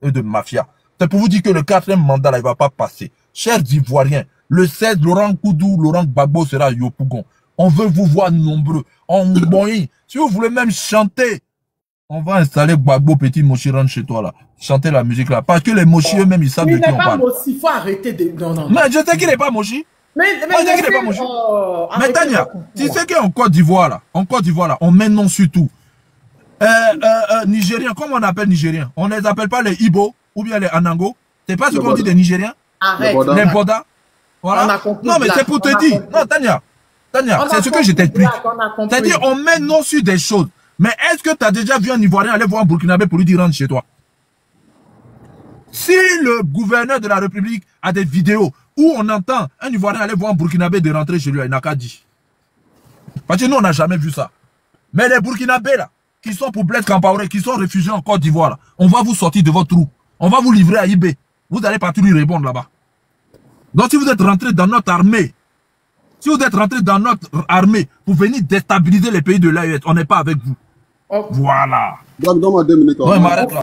et de mafia. C'est pour vous dire que le 4e mandat, là, il ne va pas passer. Chers Ivoiriens, le 16, Laurent Koudou, Laurent Gbagbo sera à Yopougon. On veut vous voir nombreux. Si vous voulez même chanter, on va installer Gbagbo, petit Moshi, rentre chez toi là. Chanter la musique là. Parce que les Moshi eux-mêmes, ils savent de qui on parle. Il faut arrêter de... Non. Mais je sais qu'il n'est pas Moshi. Mais Tania, tu sais qu'en Côte d'Ivoire là, on met non sur tout. Nigériens, comment on appelle Nigériens? On ne les appelle pas les Ibo ou bien les Anango. C'est pas ce qu'on dit des Nigériens? Arrête. Les Boda. Voilà. Non, mais c'est pour te dire. Non, Tania, c'est ce que je t'explique. C'est-à-dire, on met non sur des choses. Mais est-ce que tu as déjà vu un Ivoirien aller voir un Burkinabé pour lui dire rentre chez toi? Si le gouverneur de la République a des vidéos où on entend un Ivoirien aller voir un Burkinabé de rentrer chez lui, il n'a qu'à dire. Parce que nous, on n'a jamais vu ça. Mais les Burkinabés, là, qui sont pour Blaise Compaoré, qui sont réfugiés en Côte d'Ivoire, on va vous sortir de votre trou. On va vous livrer à IB. Vous allez partir lui répondre là-bas. Donc, si vous êtes rentré dans notre armée, pour venir déstabiliser les pays de l'AES, on n'est pas avec vous. Okay. Voilà. Donc, donne-moi 2 minutes. Ouais, m'arrête là.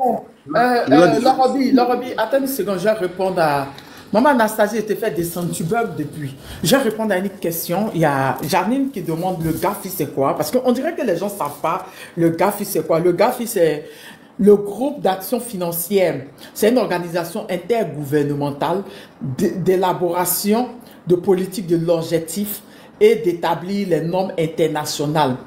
Lorobi, attends une seconde, je vais répondre à... Maman Anastasie était fait descendre, tu bugs depuis. Je vais répondre à une question. Il y a Janine qui demande le GAFI c'est quoi? Parce qu'on dirait que les gens ne savent pas le GAFI c'est quoi. Le GAFI c'est le groupe d'action financière. C'est une organisation intergouvernementale d'élaboration de politiques de l'objectif et d'établir les normes internationales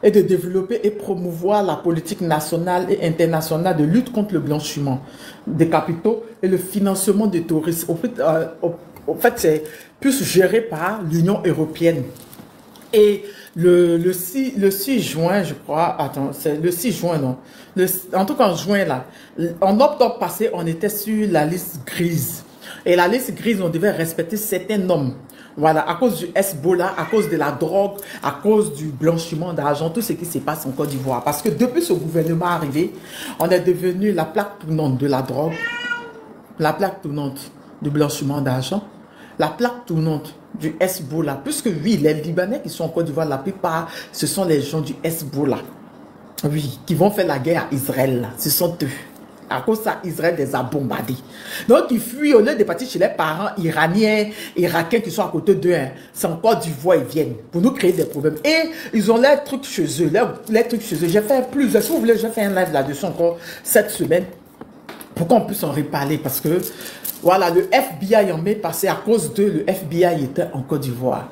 et de développer et promouvoir la politique nationale et internationale de lutte contre le blanchiment des capitaux et le financement des touristes. Au fait c'est plus géré par l'Union européenne. Et le 6 juin, je crois, attends, c'est le 6 juin, non. En tout cas, en juin, là, en octobre passé, on était sur la liste grise. Et la liste grise, on devait respecter certains normes. Voilà, à cause du Hezbollah, à cause de la drogue, à cause du blanchiment d'argent, tout ce qui se passe en Côte d'Ivoire. Parce que depuis ce gouvernement arrivé, on est devenu la plaque tournante de la drogue, la plaque tournante du blanchiment d'argent, la plaque tournante du Hezbollah. Puisque oui, les Libanais qui sont en Côte d'Ivoire, la plupart, ce sont les gens du Hezbollah. Oui, qui vont faire la guerre à Israël. Là. Ce sont eux. À cause de ça, Israël les a bombardés. Donc, ils fuient au lieu de partir chez les parents iraniens, irakiens qui sont à côté d'eux. Hein. C'est en Côte d'Ivoire, ils viennent pour nous créer des problèmes. Et ils ont leurs trucs chez eux. Les trucs chez eux. J'ai fait plusieurs. Si vous voulez, j'ai fait un live là-dessus encore cette semaine pour qu'on puisse en reparler. Parce que, voilà, le FBI en mai passé, à cause d'eux, le FBI était en Côte d'Ivoire.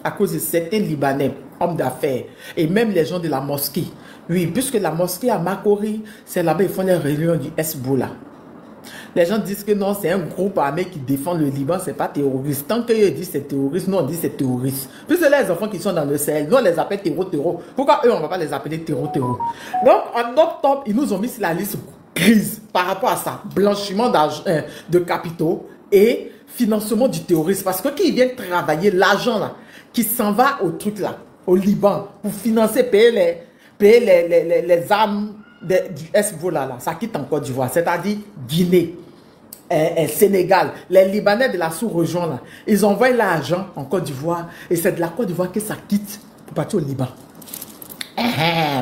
À cause de certains Libanais, hommes d'affaires, et même les gens de la mosquée. Oui, puisque la mosquée à Makori, c'est là-bas ils font les réunions du Hezbollah. Les gens disent que non, c'est un groupe armé qui défend le Liban, c'est pas terroriste. Tant qu'ils disent c'est terroriste, nous on dit c'est terroriste. Puisque les enfants qui sont dans le Sahel, nous on les appelle terreau. Pourquoi eux on va pas les appeler terreau? Donc en octobre, ils nous ont mis sur la liste grise par rapport à ça. Blanchiment de capitaux et financement du terrorisme. Parce que qui vient travailler l'argent là, qui s'en va au truc là, au Liban, pour financer, payer les armes du Hezbollah là, ça quitte en Côte d'Ivoire, c'est-à-dire Guinée, Sénégal, les Libanais de la sous-région là, ils envoient l'argent en Côte d'Ivoire et c'est de la Côte d'Ivoire que ça quitte pour partir au Liban.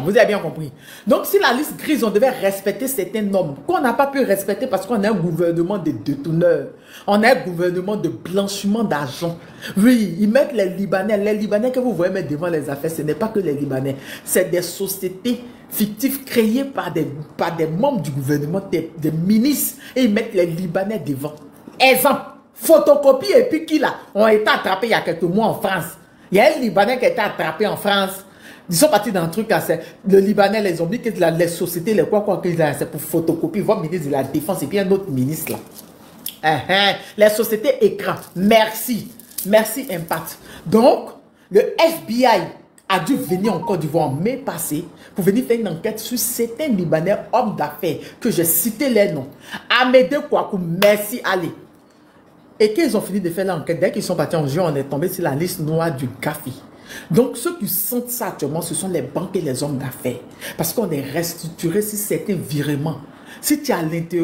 Vous avez bien compris. Donc, si la liste grise, on devait respecter certaines normes qu'on n'a pas pu respecter parce qu'on a un gouvernement de détourneurs. On a un gouvernement de blanchiment d'argent. Oui, ils mettent les Libanais. Les Libanais que vous voyez mettre devant les affaires, ce n'est pas que les Libanais. C'est des sociétés fictives créées par des membres du gouvernement, des ministres. Et ils mettent les Libanais devant. Exemple, photocopie et puis qui là ont été attrapés il y a quelques mois en France. Il y a un Libanais qui a été attrapé en France. Ils sont partis dans un truc, le Libanais, les zombies, les sociétés, les quoi, c'est pour photocopier, votre ministre de la Défense et puis un autre ministre là. Les sociétés écran, merci Impact. Donc, le FBI a dû venir en Côte d'Ivoire en mai passé pour venir faire une enquête sur certains Libanais hommes d'affaires que j'ai cité les noms. Amédée Kouakou, merci Ali. Et qu'ils ont fini de faire l'enquête, dès qu'ils sont partis en juin, on est tombé sur la liste noire du GAFI. Donc, ceux qui sentent ça actuellement, ce sont les banques et les hommes d'affaires. Parce qu'on est restructuré sur certains virements. Si tu es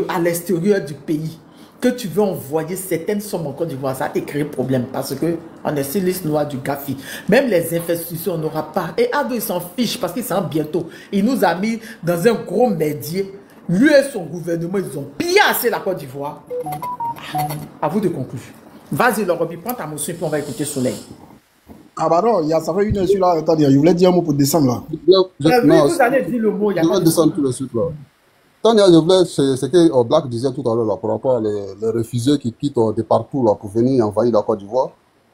à l'extérieur du pays, que tu veux envoyer certaines sommes en Côte d'Ivoire, ça te crée problème. Parce qu'on est sur la liste noire du GAFI. Même les investitions, on n'aura pas. Et Ado, il s'en fiche parce qu'il s'en bientôt. Il nous a mis dans un gros merdier. Lui et son gouvernement, ils ont bien assez la Côte d'Ivoire. À vous de conclure. Vas-y, Lorobi, prends ta motion et puis on va écouter Soleil. Ah bah non, ça fait une heure là. Attendez, je voulais dire un mot pour descendre là. Vous allez dire le mot. Je vais descendre tout de suite là. Tania, je voulais, c'est ce que Black disait tout à l'heure là, par rapport à les réfugiés qui quittent de partout là pour venir envahir la Côte d'Ivoire.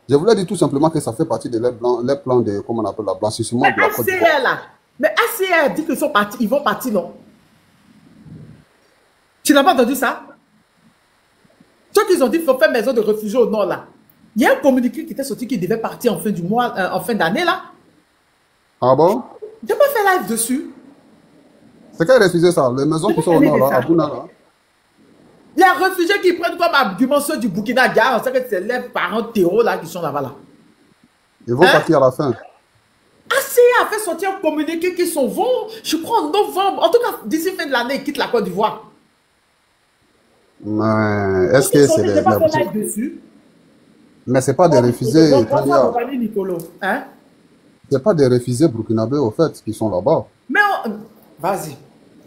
Je voulais dire tout simplement que ça fait partie de les plans de, comment on appelle, la blanchissement de la Côte d'Ivoire. Là. Mais ACR dit qu'ils sont partis, ils vont partir, non? Tu n'as pas entendu ça? Ceux qui ont dit qu'il faut faire maison de réfugiés au nord là. Il y a un communiqué qui était sorti qui devait partir en fin du mois, en fin d'année là. Ah bon? Je peux faire live dessus. C'est quel réfugié ça? Les maisons qui sont au nord là, à Bouna là? Les réfugiés qui prennent comme argument ceux du Burkina Faso, on sait que c'est les parents terreaux là qui sont là-bas là. Ils vont partir à la fin. ACA a fait sortir un communiqué qui s'en vont, je crois en novembre. En tout cas, d'ici fin de l'année, ils quittent la Côte d'Ivoire. Mais est-ce que c'est des dessus? Mais c'est pas des réfugiés. Hein? C'est pas des réfugiés burkinabés au fait qui sont là-bas. Mais vas-y.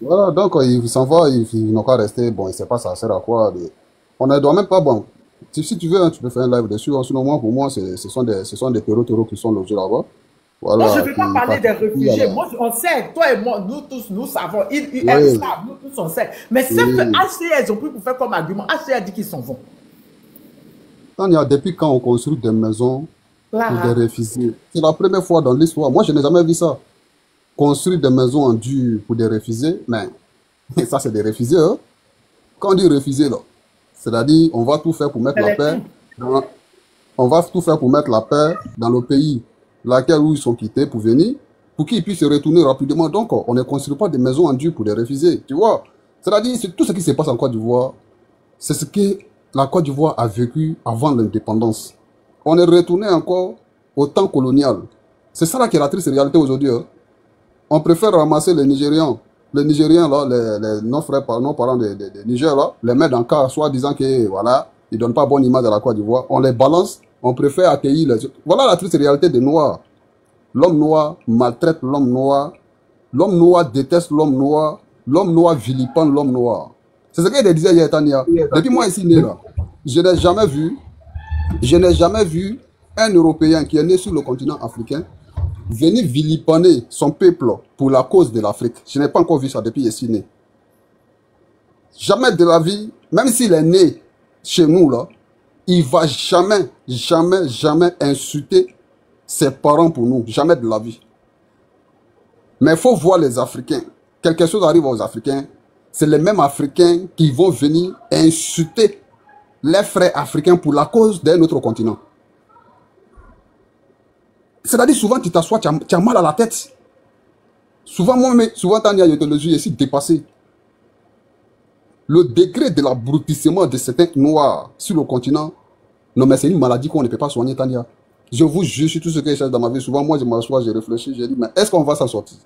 Voilà, donc ils s'en vont, ils n'ont qu'à rester. Bon, ils ne savent pas ça sert à quoi. On ne doit même pas. Bon, si tu veux, hein, tu peux faire un live dessus. Sinon, pour moi, ce sont des terreaux qui sont logés là-bas. Voilà, moi, je ne veux pas parler des réfugiés. Moi, on sait, toi et moi, nous tous, nous savons. Ils savent, nous tous, on sait. Mais ce que HCR, ils ont pris pour faire comme argument, HCR dit qu'ils s'en vont. Depuis quand on construit des maisons pour des réfugiés? C'est la première fois dans l'histoire. Moi, je n'ai jamais vu ça. Construire des maisons en dur pour des réfugiés, mais ça, c'est des réfugiés. Hein? Quand on dit réfugiés, là, c'est-à-dire, on va tout faire pour mettre la paix. On va tout faire pour mettre la paix dans le pays où ils sont quittés pour venir, pour qu'ils puissent se retourner rapidement. Donc, on ne construit pas des maisons en dur pour des réfugiés, tu vois. C'est-à-dire, tout ce qui se passe en Côte d'Ivoire, c'est ce que la Côte d'Ivoire a vécu avant l'indépendance. On est retourné encore au temps colonial. C'est ça là qui est la triste réalité aujourd'hui. Hein. On préfère ramasser les Nigériens là, les non-parents des Niger là, les mettre dans le cas, soit disant que voilà, ils donnent pas bonne image à la Côte d'Ivoire. On les balance, on préfère accueillir les... Voilà la triste réalité des Noirs. L'homme noir maltraite l'homme noir déteste l'homme noir vilipende l'homme noir. C'est ce qu'il disait hier, Tania. Depuis moi ici né là, je n'ai jamais vu un Européen qui est né sur le continent africain venir vilipender son peuple pour la cause de l'Afrique. Je n'ai pas encore vu ça depuis ici né. Jamais de la vie, même s'il est né chez nous là, il va jamais insulter ses parents pour nous. Jamais de la vie. Mais il faut voir les Africains. Quelque chose arrive aux Africains. C'est les mêmes Africains qui vont venir insulter les frères africains pour la cause d'un autre continent. C'est-à-dire, souvent, tu t'assois, tu as mal à la tête. Souvent, Tania, je te le dis, ici, dépassé. Le degré de l'abrutissement de certains noirs sur le continent, non, mais c'est une maladie qu'on ne peut pas soigner, Tania. Je vous jure sur tout ce que je cherche dans ma vie. Souvent, moi, je m'assois, je réfléchis, je dis, mais est-ce qu'on va s'en sortir?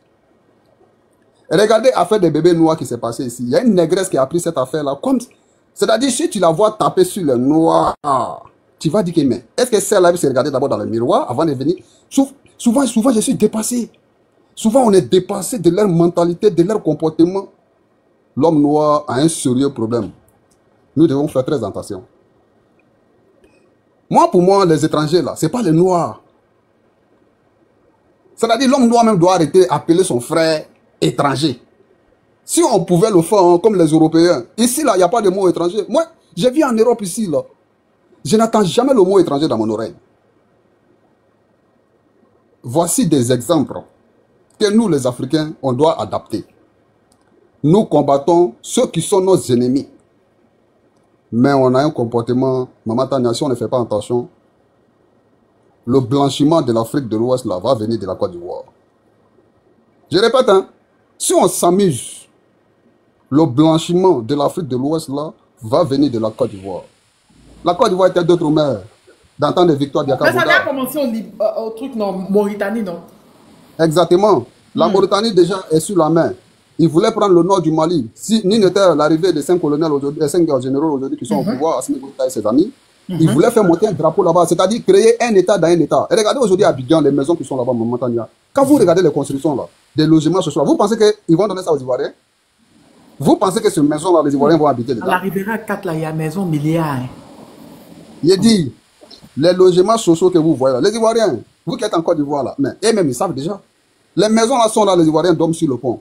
Regardez l'affaire des bébés noirs qui s'est passée ici. Il y a une négresse qui a pris cette affaire-là. C'est-à-dire, si tu la vois taper sur les noirs, tu vas dire que, mais est-ce que celle-là s'est regardée d'abord dans le miroir avant de venir? Souvent, je suis dépassé. Souvent, on est dépassé de leur mentalité, de leur comportement. L'homme noir a un sérieux problème. Nous devons faire très attention. Pour moi, les étrangers, là, ce n'est pas les noirs. C'est-à-dire, l'homme noir même doit arrêter d'appeler son frère étranger. Si on pouvait le faire comme les Européens, ici, là, il n'y a pas de mot étranger. Moi, j'ai vu en Europe ici, là, je n'entends jamais le mot étranger dans mon oreille. Voici des exemples que nous, les Africains, on doit adapter. Nous combattons ceux qui sont nos ennemis. Mais on a un comportement, Maman Tania, si on ne fait pas attention, le blanchiment de l'Afrique de l'Ouest là va venir de la Côte d'Ivoire. Je répète, hein, si on s'amuse, le blanchiment de l'Afrique de l'Ouest là va venir de la Côte d'Ivoire. La Côte d'Ivoire était d'autres mers, dans le temps de victoire d'Yaka. Mais ça a commencé au truc, non, Mauritanie, non? Exactement. La Mauritanie déjà est sur la main. Ils voulaient prendre le nord du Mali. Si ni n'était l'arrivée des 5 colonels aujourd'hui, 5 généraux aujourd'hui qui sont au pouvoir, Assimi Goïta et ses amis, ils voulaient faire monter un drapeau là-bas, c'est-à-dire créer un État dans un État. Et regardez aujourd'hui à Abidjan, les maisons qui sont là-bas, Montagna. Quand vous regardez les constructions là, des logements ce soir, vous pensez qu'ils vont donner ça aux Ivoiriens? Vous pensez que cette maison-là, les Ivoiriens vont habiter dedans? À la Riviera 4, là, il y a maison milliard. Il dit, les logements sociaux que vous voyez là, les Ivoiriens, vous qui êtes en Côte d'Ivoire là, mais eux-mêmes, ils savent déjà. Les maisons là sont là, les Ivoiriens dorment sur le pont.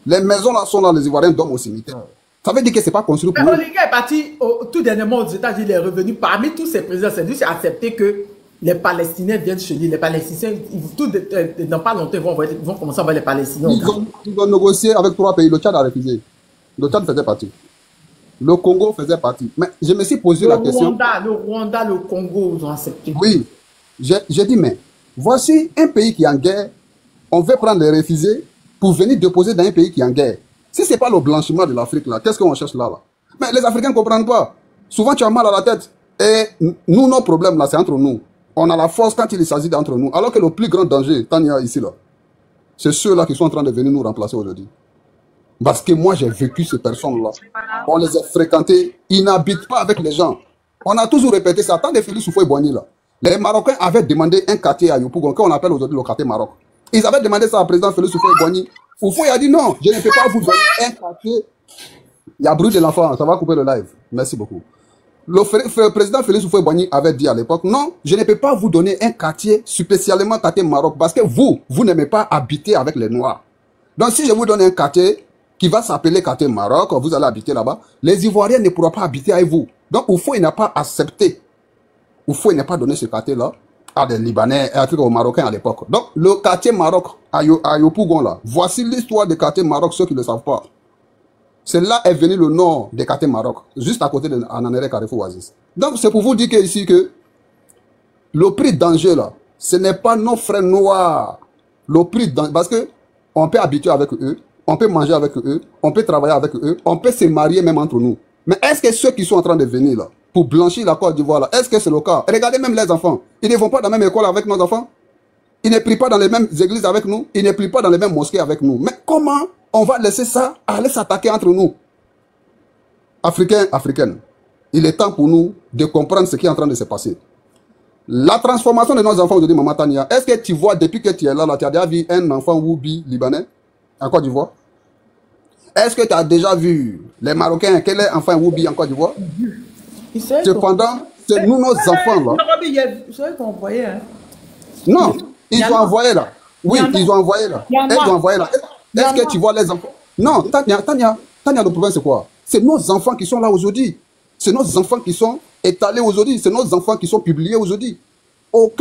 Les maisons là sont là, les Ivoiriens dorment au cimetière. Ça veut dire que ce n'est pas construit pour eux. Olinga est parti tout dernièrement aux États-Unis, il est revenu. Parmi tous ces présidents, c'est lui qui a accepté que les Palestiniens viennent chez lui. Les Palestiniens, dans pas longtemps, ils vont commencer à voir les Palestiniens. Ils ont négocié avec 3 pays. Le Tchad a refusé. Le Tchad faisait partie. Le Congo faisait partie. Mais je me suis posé la question. Le Rwanda, le Congo, ils ont accepté. Oui. J'ai dit, mais voici un pays qui est en guerre. On veut prendre les réfugiés pour venir déposer dans un pays qui est en guerre. Si ce n'est pas le blanchiment de l'Afrique, là, qu'est-ce qu'on cherche là? Mais les Africains ne comprennent pas. Souvent, tu as mal à la tête. Et nous, nos problèmes, là, c'est entre nous. On a la force quand il s'agit d'entre nous. Alors que le plus grand danger, Tania, ici, là, c'est ceux-là qui sont en train de venir nous remplacer aujourd'hui. Parce que moi, j'ai vécu ces personnes-là. On les a fréquentés. Ils n'habitent pas avec les gens. On a toujours répété ça. Tant de Félix Houphouët-Boigny, là. Les Marocains avaient demandé un quartier à Yopougon, qu'on appelle aujourd'hui le quartier Maroc. Ils avaient demandé ça au président Félix Houphouët-Boigny. Houphouët a dit non, je ne peux pas vous donner un quartier. Il y a bruit de l'enfant, ça va couper le live. Merci beaucoup. Le président Félix Houphouët-Boigny avait dit à l'époque, non, je ne peux pas vous donner un quartier spécialement quartier Maroc, parce que vous n'aimez pas habiter avec les Noirs. Donc si je vous donne un quartier qui va s'appeler quartier Maroc, vous allez habiter là-bas, les Ivoiriens ne pourront pas habiter avec vous. Donc Houphouët n'a pas accepté. Houphouët n'a pas donné ce quartier-là à des Libanais et aux Marocains à l'époque. Donc le quartier Maroc à Yopougon là, voici l'histoire du quartier Maroc, ceux qui ne le savent pas. C'est là est venu le nom des quartiers Maroc, juste à côté de Ananéré Carrefour Oasis. Donc c'est pour vous dire que, ici que le prix danger là, ce n'est pas nos frères noirs. Le prix danger, parce que on peut habiter avec eux, on peut manger avec eux, on peut travailler avec eux, on peut se marier même entre nous. Mais est-ce que ceux qui sont en train de venir là, pour blanchir la Côte d'Ivoire là, est-ce que c'est le cas? Regardez même les enfants. Ils ne vont pas dans la même école avec nos enfants. Ils ne prient pas dans les mêmes églises avec nous. Ils ne prient pas dans les mêmes mosquées avec nous. Mais comment on va laisser ça aller s'attaquer entre nous? Africains, Africaines, il est temps pour nous de comprendre ce qui est en train de se passer. La transformation de nos enfants aujourd'hui, Maman Tania, est-ce que tu vois depuis que tu es là, tu as déjà vu un enfant Woubi libanais en Côte d'Ivoire? Est-ce que tu as déjà vu les Marocains, quel est enfant Woubi en Côte d'Ivoire? Cependant, c'est nous, nos enfants là. Non, ils ont envoyé là. Oui, ils ont envoyé là. Ils ont envoyé là. Est-ce que tu vois les enfants? Non, Tania, le problème c'est quoi? C'est nos enfants qui sont là aujourd'hui. C'est nos enfants qui sont étalés aujourd'hui. C'est nos enfants qui sont publiés aujourd'hui.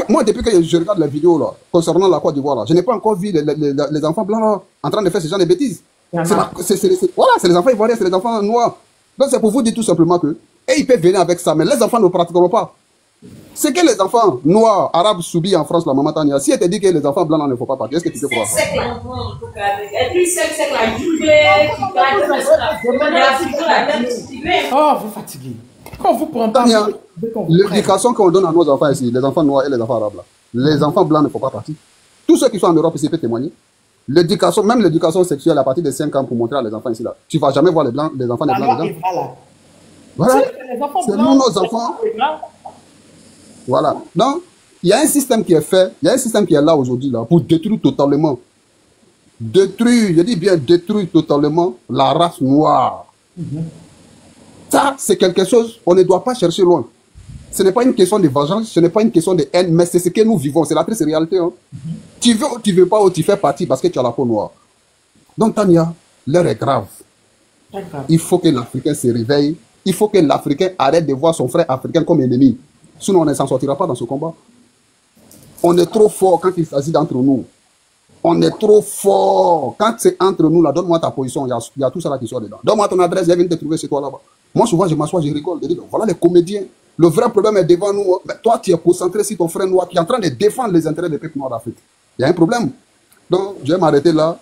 Moi, depuis que je regarde les vidéos là, concernant la Côte d'Ivoire, je n'ai pas encore vu les enfants blancs là, en train de faire ce genre de bêtises. Voilà, c'est les enfants ivoiriens, c'est les enfants noirs. Donc c'est pour vous dire tout simplement que, et ils peuvent venir avec ça, mais les enfants ne pratiqueront pas. C'est que les enfants noirs, arabes, soubis en France, la Maman Tania, si elle te dit que les enfants blancs là, ne faut pas partir, est-ce que tu peux croire? Oh, vous fatiguez. Quand vous prenez pas... L'éducation qu'on donne à nos enfants ici, les enfants noirs et les enfants arabes là, les enfants blancs ne faut pas partir. Tous ceux qui sont en Europe ici peuvent témoigner. L'éducation, même l'éducation sexuelle à partir de 5 ans pour montrer à les enfants ici là. Tu ne vas jamais voir les enfants des blancs dedans. Voilà. C'est nous, nos enfants. Voilà. Donc, il y a un système qui est fait, il y a un système qui est là aujourd'hui là pour détruire totalement. Détruire, je dis bien détruire totalement la race noire. Ça, c'est quelque chose, on ne doit pas chercher loin. Ce n'est pas une question de vengeance, ce n'est pas une question de haine, mais c'est ce que nous vivons, c'est la triste réalité. Hein. Tu veux ou tu ne veux pas, ou tu fais partie parce que tu as la peau noire. Donc, Tania, l'heure est grave. Il faut que l'Africain se réveille. Il faut que l'Africain arrête de voir son frère africain comme ennemi. Sinon, on ne s'en sortira pas dans ce combat. On est trop fort quand il s'agit d'entre nous. On est trop fort. Quand c'est entre nous, là, donne-moi ta position. Il y a tout ça là qui sort dedans. Donne-moi ton adresse, viens te trouver chez toi là-bas. Moi, souvent, je m'assois, je rigole. Je dis, voilà les comédiens. Le vrai problème est devant nous. Mais toi, tu es concentré sur ton frère noir qui est en train de défendre les intérêts des peuples noirs d'Afrique. Il y a un problème. Donc, je vais m'arrêter là.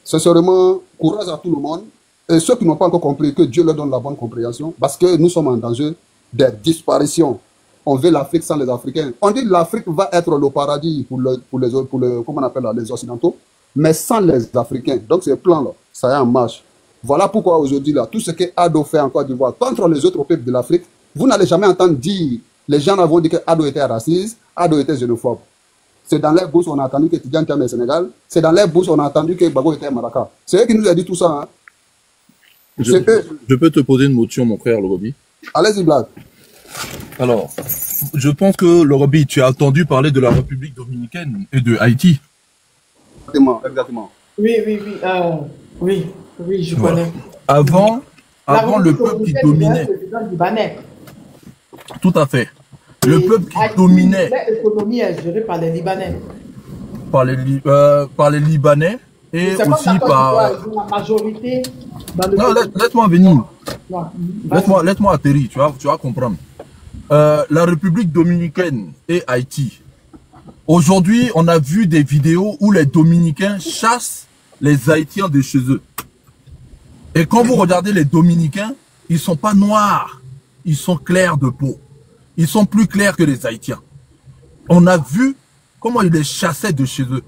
Sincèrement, courage à tout le monde. Et ceux qui n'ont pas encore compris, que Dieu leur donne la bonne compréhension. Parce que nous sommes en danger de disparition. On veut l'Afrique sans les Africains. On dit que l'Afrique va être le paradis pour comment on appelle là, les Occidentaux, mais sans les Africains. Donc, ce plan-là, ça est en marche. Voilà pourquoi aujourd'hui, là, tout ce que Ado fait en Côte d'Ivoire contre les autres peuples de l'Afrique, vous n'allez jamais entendre dire, les gens vont dire que Ado était raciste, Ado était xénophobe. C'est dans les bouches on a entendu que Tidjane était au Sénégal, c'est dans les bouches on a entendu que Bago était à Maraka. C'est eux qui nous ont dit tout ça. Hein. Je peux te poser une motion, mon frère, Lorobi? Allez-y, Black. Alors, je pense que, Lorobi, tu as entendu parler de la République dominicaine et de Haïti. Exactement. Oui, je connais. Avant le peuple qui dominait. Tout à fait. Le peuple qui dominait. L'économie est gérée par les Libanais. Par les Libanais et aussi par... La majorité... Non, laisse-moi venir. Laisse-moi atterrir, tu vas comprendre. La République dominicaine et Haïti. Aujourd'hui, on a vu des vidéos où les Dominicains chassent les Haïtiens de chez eux. Et quand vous regardez les Dominicains, ils sont pas noirs, ils sont clairs de peau. Ils sont plus clairs que les Haïtiens. On a vu comment ils les chassaient de chez eux.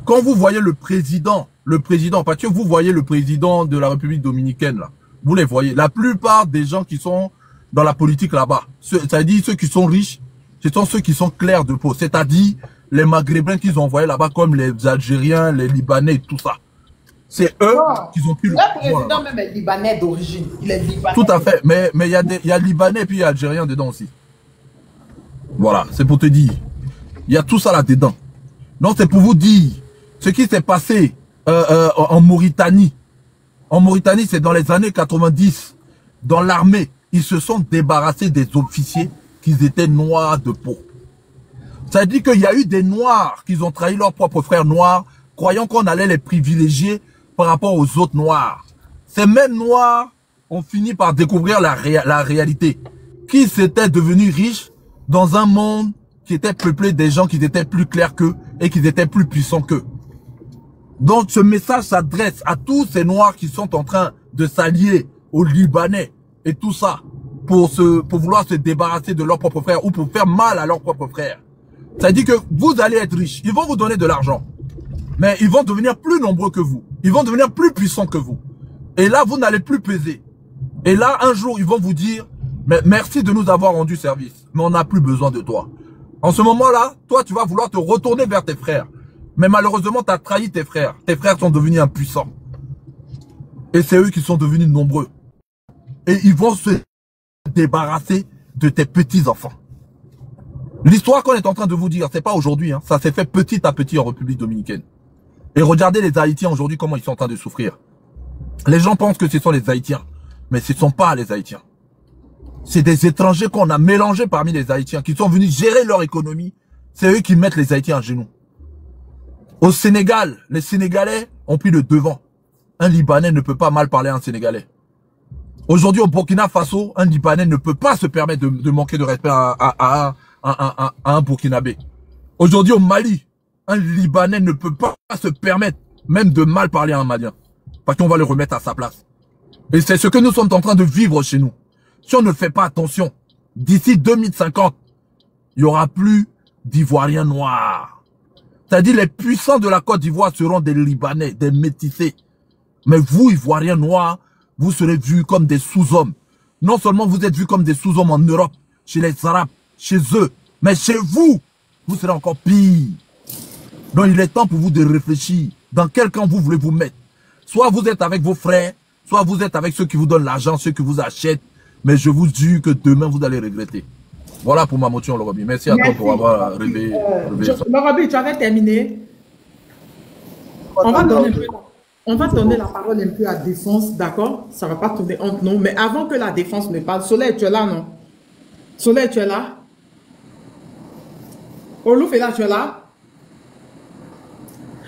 Quand vous voyez le président, parce que vous voyez le président de la République dominicaine, là, vous les voyez. La plupart des gens qui sont dans la politique là-bas, c'est-à-dire ceux qui sont riches, ce sont ceux qui sont clairs de peau. C'est-à-dire les Maghrébins qu'ils ont envoyés là-bas, comme les Algériens, les Libanais et tout ça. C'est eux qui ont pris le président même est Libanais d'origine. Il est Libanais. Tout à fait. Mais il y a Libanais et puis il y a Algériens dedans aussi. Voilà, c'est pour te dire. Il y a tout ça là-dedans. Donc c'est pour vous dire ce qui s'est passé en Mauritanie. En Mauritanie, c'est dans les années 90. Dans l'armée, ils se sont débarrassés des officiers qui étaient noirs de peau. Ça dit qu'il y a eu des noirs qui ont trahi leurs propres frères noirs, croyant qu'on allait les privilégier par rapport aux autres noirs. Ces mêmes noirs ont fini par découvrir la réalité. Qui s'étaient devenus riches dans un monde qui était peuplé des gens qui étaient plus clairs qu'eux et qui étaient plus puissants qu'eux. Donc ce message s'adresse à tous ces noirs qui sont en train de s'allier aux Libanais et tout ça pour vouloir se débarrasser de leurs propres frères ou pour faire mal à leurs propres frères. Ça dit que vous allez être riches, ils vont vous donner de l'argent, mais ils vont devenir plus nombreux que vous. Ils vont devenir plus puissants que vous. Et là, vous n'allez plus peser. Et là, un jour, ils vont vous dire, mais merci de nous avoir rendu service, mais on n'a plus besoin de toi. En ce moment-là, toi, tu vas vouloir te retourner vers tes frères. Mais malheureusement, tu as trahi tes frères. Tes frères sont devenus impuissants. Et c'est eux qui sont devenus nombreux. Et ils vont se débarrasser de tes petits-enfants. L'histoire qu'on est en train de vous dire, c'est pas aujourd'hui. Ça s'est fait petit à petit en République dominicaine. Et regardez les Haïtiens aujourd'hui, comment ils sont en train de souffrir. Les gens pensent que ce sont les Haïtiens. Mais ce ne sont pas les Haïtiens. C'est des étrangers qu'on a mélangés parmi les Haïtiens, qui sont venus gérer leur économie. C'est eux qui mettent les Haïtiens à genoux. Au Sénégal, les Sénégalais ont pris le devant. Un Libanais ne peut pas mal parler à un Sénégalais. Aujourd'hui, au Burkina Faso, un Libanais ne peut pas se permettre de manquer de respect à un Burkinabé. Aujourd'hui, au Mali, un Libanais ne peut pas se permettre même de mal parler à un Malien. Parce qu'on va le remettre à sa place. Et c'est ce que nous sommes en train de vivre chez nous. Si on ne fait pas attention, d'ici 2050, il n'y aura plus d'Ivoiriens noirs. C'est-à-dire les puissants de la Côte d'Ivoire seront des Libanais, des métissés. Mais vous, Ivoiriens noirs, vous serez vus comme des sous-hommes. Non seulement vous êtes vus comme des sous-hommes en Europe, chez les Arabes, chez eux, mais chez vous, vous serez encore pire. Donc il est temps pour vous de réfléchir dans quel camp vous voulez vous mettre. Soit vous êtes avec vos frères, soit vous êtes avec ceux qui vous donnent l'argent, ceux qui vous achètent. Mais je vous dis que demain, vous allez regretter. Voilà pour ma motion, Lorobi. Merci à toi pour avoir réveillé ça. Lorobi, tu avais terminé. On va donner la parole un peu à Défense, d'accord? Ça ne va pas tourner entre nous. Mais avant que la Défense ne parle, Soleil, tu es là, non? Soleil, tu es là? Olouf est là, tu es là?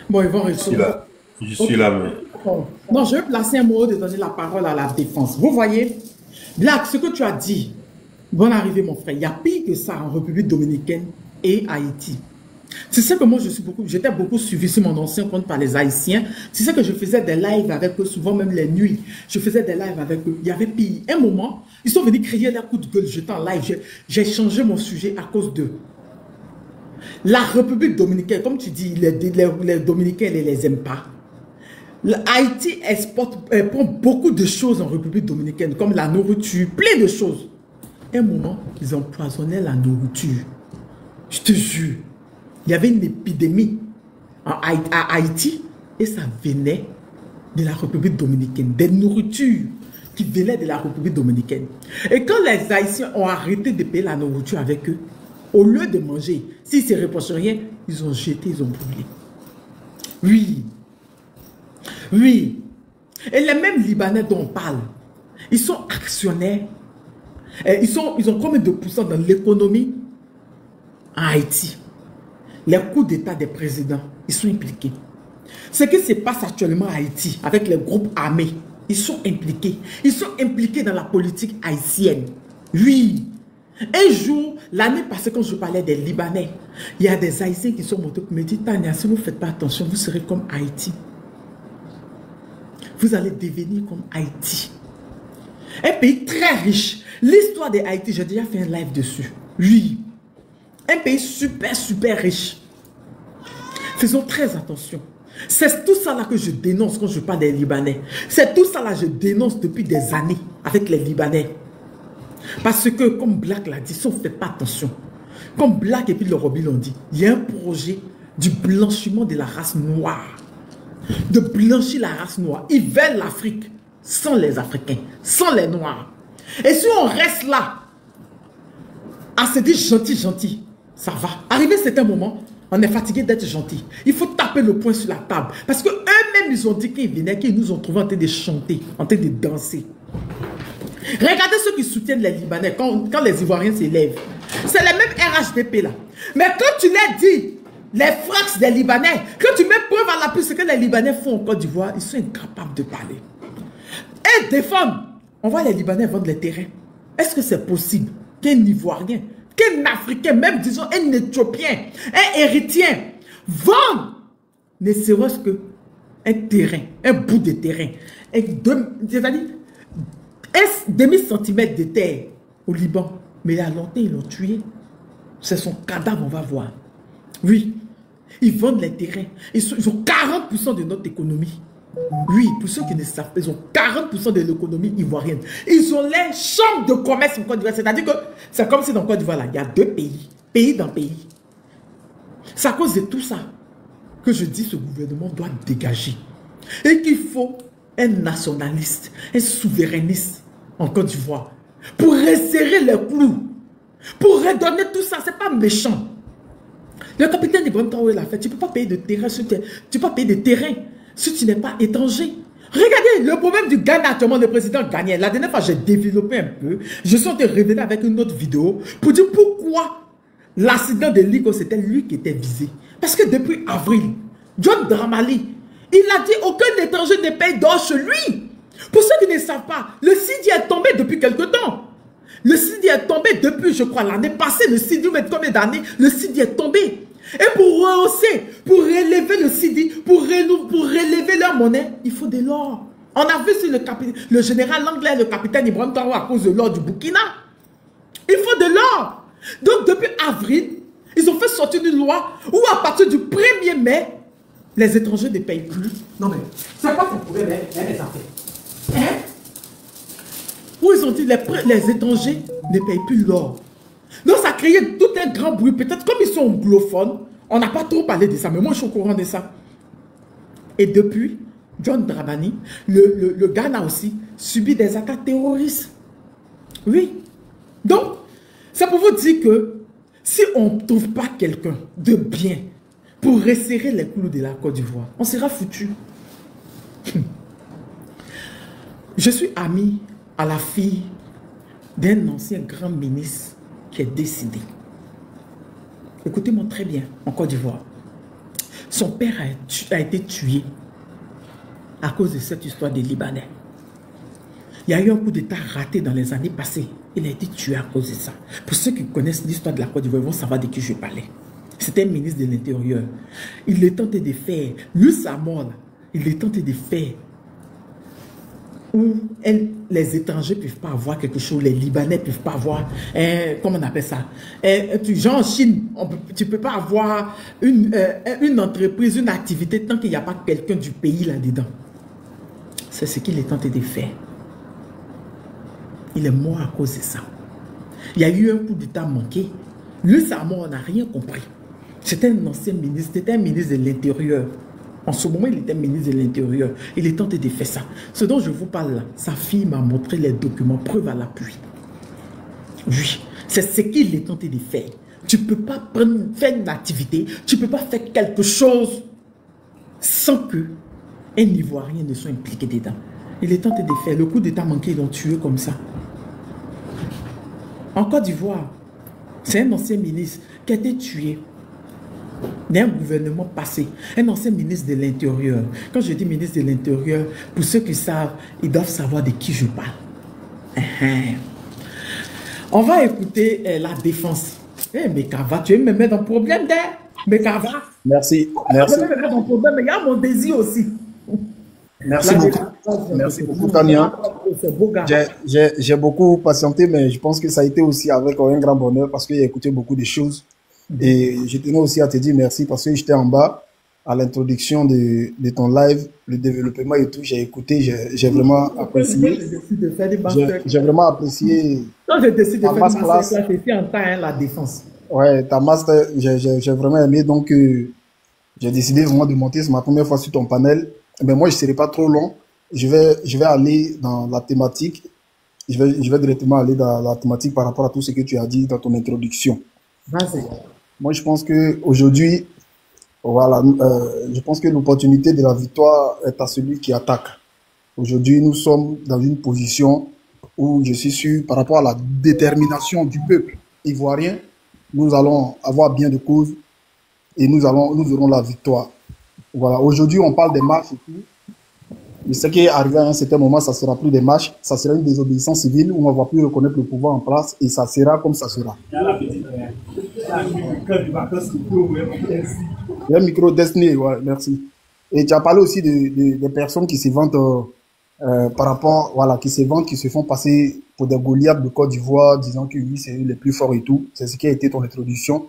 Bon, ils vont répondre. Je suis là, mais... Non, je vais placer un mot de donner la parole à la Défense. Vous voyez, Black, ce que tu as dit, bonne arrivée, mon frère. Il y a pire que ça en République dominicaine et Haïti. C'est ça que moi, j'étais beaucoup suivi sur mon ancien compte par les Haïtiens. C'est ça que je faisais des lives avec eux, souvent même les nuits. Je faisais des lives avec eux. Il y avait pire. Un moment, ils sont venus crier leur coup de gueule. J'étais en live. J'ai changé mon sujet à cause d'eux. La République dominicaine, comme tu dis, les Dominicains ne les aiment pas. Haïti prend beaucoup de choses en République dominicaine, comme la nourriture, plein de choses. Un moment, ils empoisonnaient la nourriture. Je te jure, il y avait une épidémie à Haïti et ça venait de la République dominicaine, des nourritures qui venaient de la République dominicaine. Et quand les Haïtiens ont arrêté de payer la nourriture avec eux, au lieu de manger, s'ils ne se reprochent rien, ils ont jeté, ils ont brûlé. Oui. Oui. Et les mêmes Libanais dont on parle, ils sont actionnaires. Ils ont combien de pourcents dans l'économie en Haïti? Les coups d'État des présidents, ils sont impliqués. Ce qui se passe actuellement en Haïti avec les groupes armés, ils sont impliqués. Ils sont impliqués dans la politique haïtienne. Oui. Un jour, l'année passée, quand je parlais des Libanais, il y a des Haïtiens qui sont montés pour me dire, Tania, si vous ne faites pas attention, vous serez comme Haïti. Vous allez devenir comme Haïti. Un pays très riche. L'histoire de Haïti, j'ai déjà fait un live dessus. Oui. Un pays super, super riche. Faisons très attention. C'est tout ça là que je dénonce quand je parle des Libanais. C'est tout ça là que je dénonce depuis des années avec les Libanais. Parce que, comme Black l'a dit, si on ne fait pas attention, comme Black et puis le Roby l'ont dit, il y a un projet du blanchiment de la race noire. De blanchir la race noire. Ils veulent l'Afrique sans les Africains, sans les Noirs. Et si on reste là, à se dire gentil, gentil, ça va. Arrivé à un certain moment, on est fatigué d'être gentil. Il faut taper le poing sur la table. Parce que eux-mêmes, ils ont dit qu'ils venaient, qu'ils nous ont trouvés en train de chanter, en train de danser. Regardez ceux qui soutiennent les Libanais quand les Ivoiriens s'élèvent. C'est les mêmes RHDP là. Mais quand tu leur dis les frax des Libanais, quand tu mets preuve à l'appui ce que les Libanais font en Côte d'Ivoire, ils sont incapables de parler. Et défendre. On voit les Libanais vendre les terrains. Est-ce que c'est possible qu'un Ivoirien, qu'un Africain, même disons un Éthiopien, un Héritien, vende ne serait-ce qu'un terrain, un bout de terrain, c'est-à-dire un demi-centimètre de terre au Liban. Mais à longtemps, ils l'ont tué. C'est son cadavre, on va voir. Oui, ils vendent les terrains. Ils ont 40% de notre économie. Oui, pour ceux qui ne savent pas, ils ont 40% de l'économie ivoirienne. Ils ont les chambres de commerce en Côte d'Ivoire. C'est-à-dire que c'est comme si dans Côte d'Ivoire, il y a deux pays. Pays dans pays. C'est à cause de tout ça que je dis que ce gouvernement doit dégager. Et qu'il faut un nationaliste, un souverainiste en Côte d'Ivoire pour resserrer les clous, pour redonner tout ça. C'est pas méchant. Le capitaine Ibrahim Traoré l'a fait. Tu ne peux pas payer de terrain tu peux pas payer de terrain si tu n'es pas étranger. Regardez le problème du Ghana actuellement, le président Ghanien. La dernière fois, j'ai développé un peu. Je suis en train de revenir avec une autre vidéo pour dire pourquoi l'accident de Ligo, c'était lui qui était visé. Parce que depuis avril, John Dramani, il a dit aucun étranger ne paye d'or chez lui. Pour ceux qui ne savent pas, le Sidi est tombé depuis quelque temps. Le Sidi est tombé depuis, je crois, l'année passée. Le Sidi, mais combien d'années? Le Sidi est tombé. Et pour rehausser, pour relever le Sidi, pour relever leur monnaie, il faut de l'or. On a vu sur le général anglais, le capitaine Ibrahim Traoré, à cause de l'or du Burkina. Il faut de l'or. Donc, depuis avril, ils ont fait sortir une loi où, à partir du 1er mai, les étrangers ne payent plus. Non, mais c'est quoi ton problème, les affaires? Hein? Où ils ont dit les étrangers ne payent plus l'or. Donc ça a créé tout un grand bruit. Peut-être comme ils sont anglophones, on n'a pas trop parlé de ça, mais moi je suis au courant de ça. Et depuis, John Dramani, le Ghana aussi, subit des attaques terroristes. Oui. Donc, c'est pour vous dire que si on ne trouve pas quelqu'un de bien pour resserrer les clous de la Côte d'Ivoire, on sera foutu. Je suis ami à la fille d'un ancien grand ministre qui est décédé. Écoutez-moi très bien, en Côte d'Ivoire. Son père a été tué à cause de cette histoire des Libanais. Il y a eu un coup d'État raté dans les années passées. Il a été tué à cause de ça. Pour ceux qui connaissent l'histoire de la Côte d'Ivoire, ils vont savoir de qui je parlais. C'était un ministre de l'Intérieur. Il est tenté de faire, lui sa mort, il est tenté de faire où les étrangers ne peuvent pas avoir quelque chose, les Libanais ne peuvent pas avoir, comment on appelle ça, genre en Chine, tu ne peux pas avoir une entreprise, une activité tant qu'il n'y a pas quelqu'un du pays là-dedans. C'est ce qu'il est tenté de faire. Il est mort à cause de ça. Il y a eu un coup d'État manqué. Lui, sa mort, on n'a rien compris. C'était un ancien ministre, c'était un ministre de l'Intérieur. En ce moment, il était ministre de l'Intérieur. Il est tenté de faire ça. Ce dont je vous parle là, sa fille m'a montré les documents, preuve à l'appui. Oui, c'est ce qu'il est tenté de faire. Tu ne peux pas faire une activité, tu ne peux pas faire quelque chose sans que un Ivoirien ne soit impliqué dedans. Il est tenté de faire. Le coup d'État manqué, ils l'ont tué comme ça. En Côte d'Ivoire, c'est un ancien ministre qui a été tué d'un gouvernement passé, un ancien ministre de l'Intérieur. Quand je dis ministre de l'Intérieur, pour ceux qui savent, ils doivent savoir de qui je parle. On va écouter la défense. Mais Kava, tu veux me mettre en problème d'air? Mais Kava. Merci, merci. Tu veux me mettre en problème, mais il y a mon désir aussi. Merci beaucoup, Tania. J'ai beaucoup patienté, mais je pense que ça a été aussi avec un grand bonheur parce que j'ai écouté beaucoup de choses. Et je tenais aussi à te dire merci parce que j'étais en bas à l'introduction de ton live, le développement et tout. J'ai écouté, j'ai vraiment apprécié. J'ai vraiment apprécié. Quand j'ai décidé de faire ma masterclass, c'était en temps la défense. Ouais, ta master, j'ai vraiment aimé. Donc, j'ai décidé vraiment de monter. C'est ma première fois sur ton panel. Mais moi, je ne serai pas trop long. Je vais aller dans la thématique. Je vais directement aller dans la thématique par rapport à tout ce que tu as dit dans ton introduction. Vas-y. Moi, je pense qu'aujourd'hui, voilà, je pense que l'opportunité de la victoire est à celui qui attaque. Aujourd'hui, nous sommes dans une position où je suis sûr, par rapport à la détermination du peuple ivoirien, nous allons avoir bien de causes et nous aurons la victoire. Voilà, aujourd'hui, on parle des marches et tout. Mais ce qui est arrivé à un certain moment, ça ne sera plus des marches, ça sera une désobéissance civile où on ne va plus reconnaître le pouvoir en place et ça sera comme ça sera. Il y a un micro destiné, ouais, merci. Et tu as parlé aussi des personnes qui se vantent par rapport, voilà, qui se vantent, qui se font passer pour des Goliaths de Côte d'Ivoire, disant que oui, c'est eux les plus forts et tout. C'est ce qui a été ton introduction.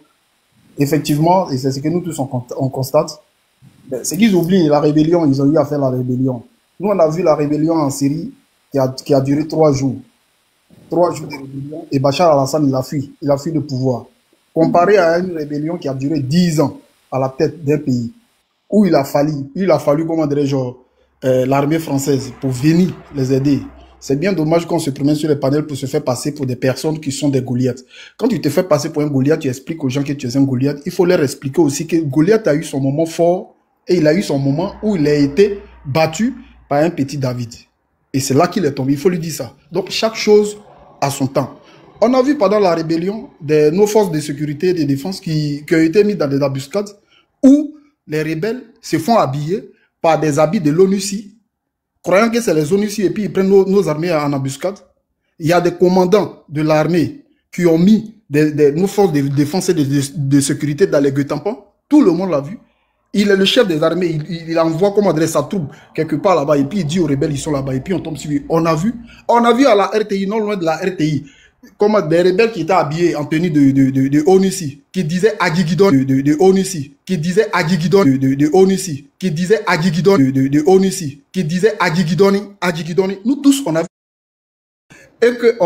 Effectivement, et c'est ce que nous tous on constate. C'est qu'ils oublient la rébellion, ils ont eu à faire la rébellion. Nous, on a vu la rébellion en Syrie qui a duré 3 jours. 3 jours de rébellion. Et Bachar al-Assad, il a fui le pouvoir. Comparé à une rébellion qui a duré 10 ans à la tête d'un pays, où il a fallu, comment dirais-je, l'armée française pour venir les aider. C'est bien dommage qu'on se promène sur les panels pour se faire passer pour des personnes qui sont des Goliaths. Quand tu te fais passer pour un Goliath, tu expliques aux gens que tu es un Goliath. Il faut leur expliquer aussi que Goliath a eu son moment fort et il a eu son moment où il a été battu par un petit David. Et c'est là qu'il est tombé. Il faut lui dire ça. Donc, chaque chose a son temps. On a vu pendant la rébellion nos forces de sécurité et de défense qui ont été mises dans des embuscades où les rebelles se font habiller par des habits de l'ONUCI, croyant que c'est les ONUCI et puis ils prennent nos armées en embuscade. Il y a des commandants de l'armée qui ont mis nos forces de défense et de sécurité dans les guet-tampons. Tout le monde l'a vu. Il est le chef des armées, il envoie comment dire sa troupe quelque part là-bas et puis il dit aux rebelles ils sont là-bas et puis on tombe sur lui. On a vu à la RTI, non loin de la RTI, comment des rebelles qui étaient habillés en tenue de ONUCI, qui disaient Agigidon de ONUCI, qui disaient Agigidon de ONUCI, qui disaient Agigidon de ONUCI, qui disaient Agigidoni. Nous tous on a vu et que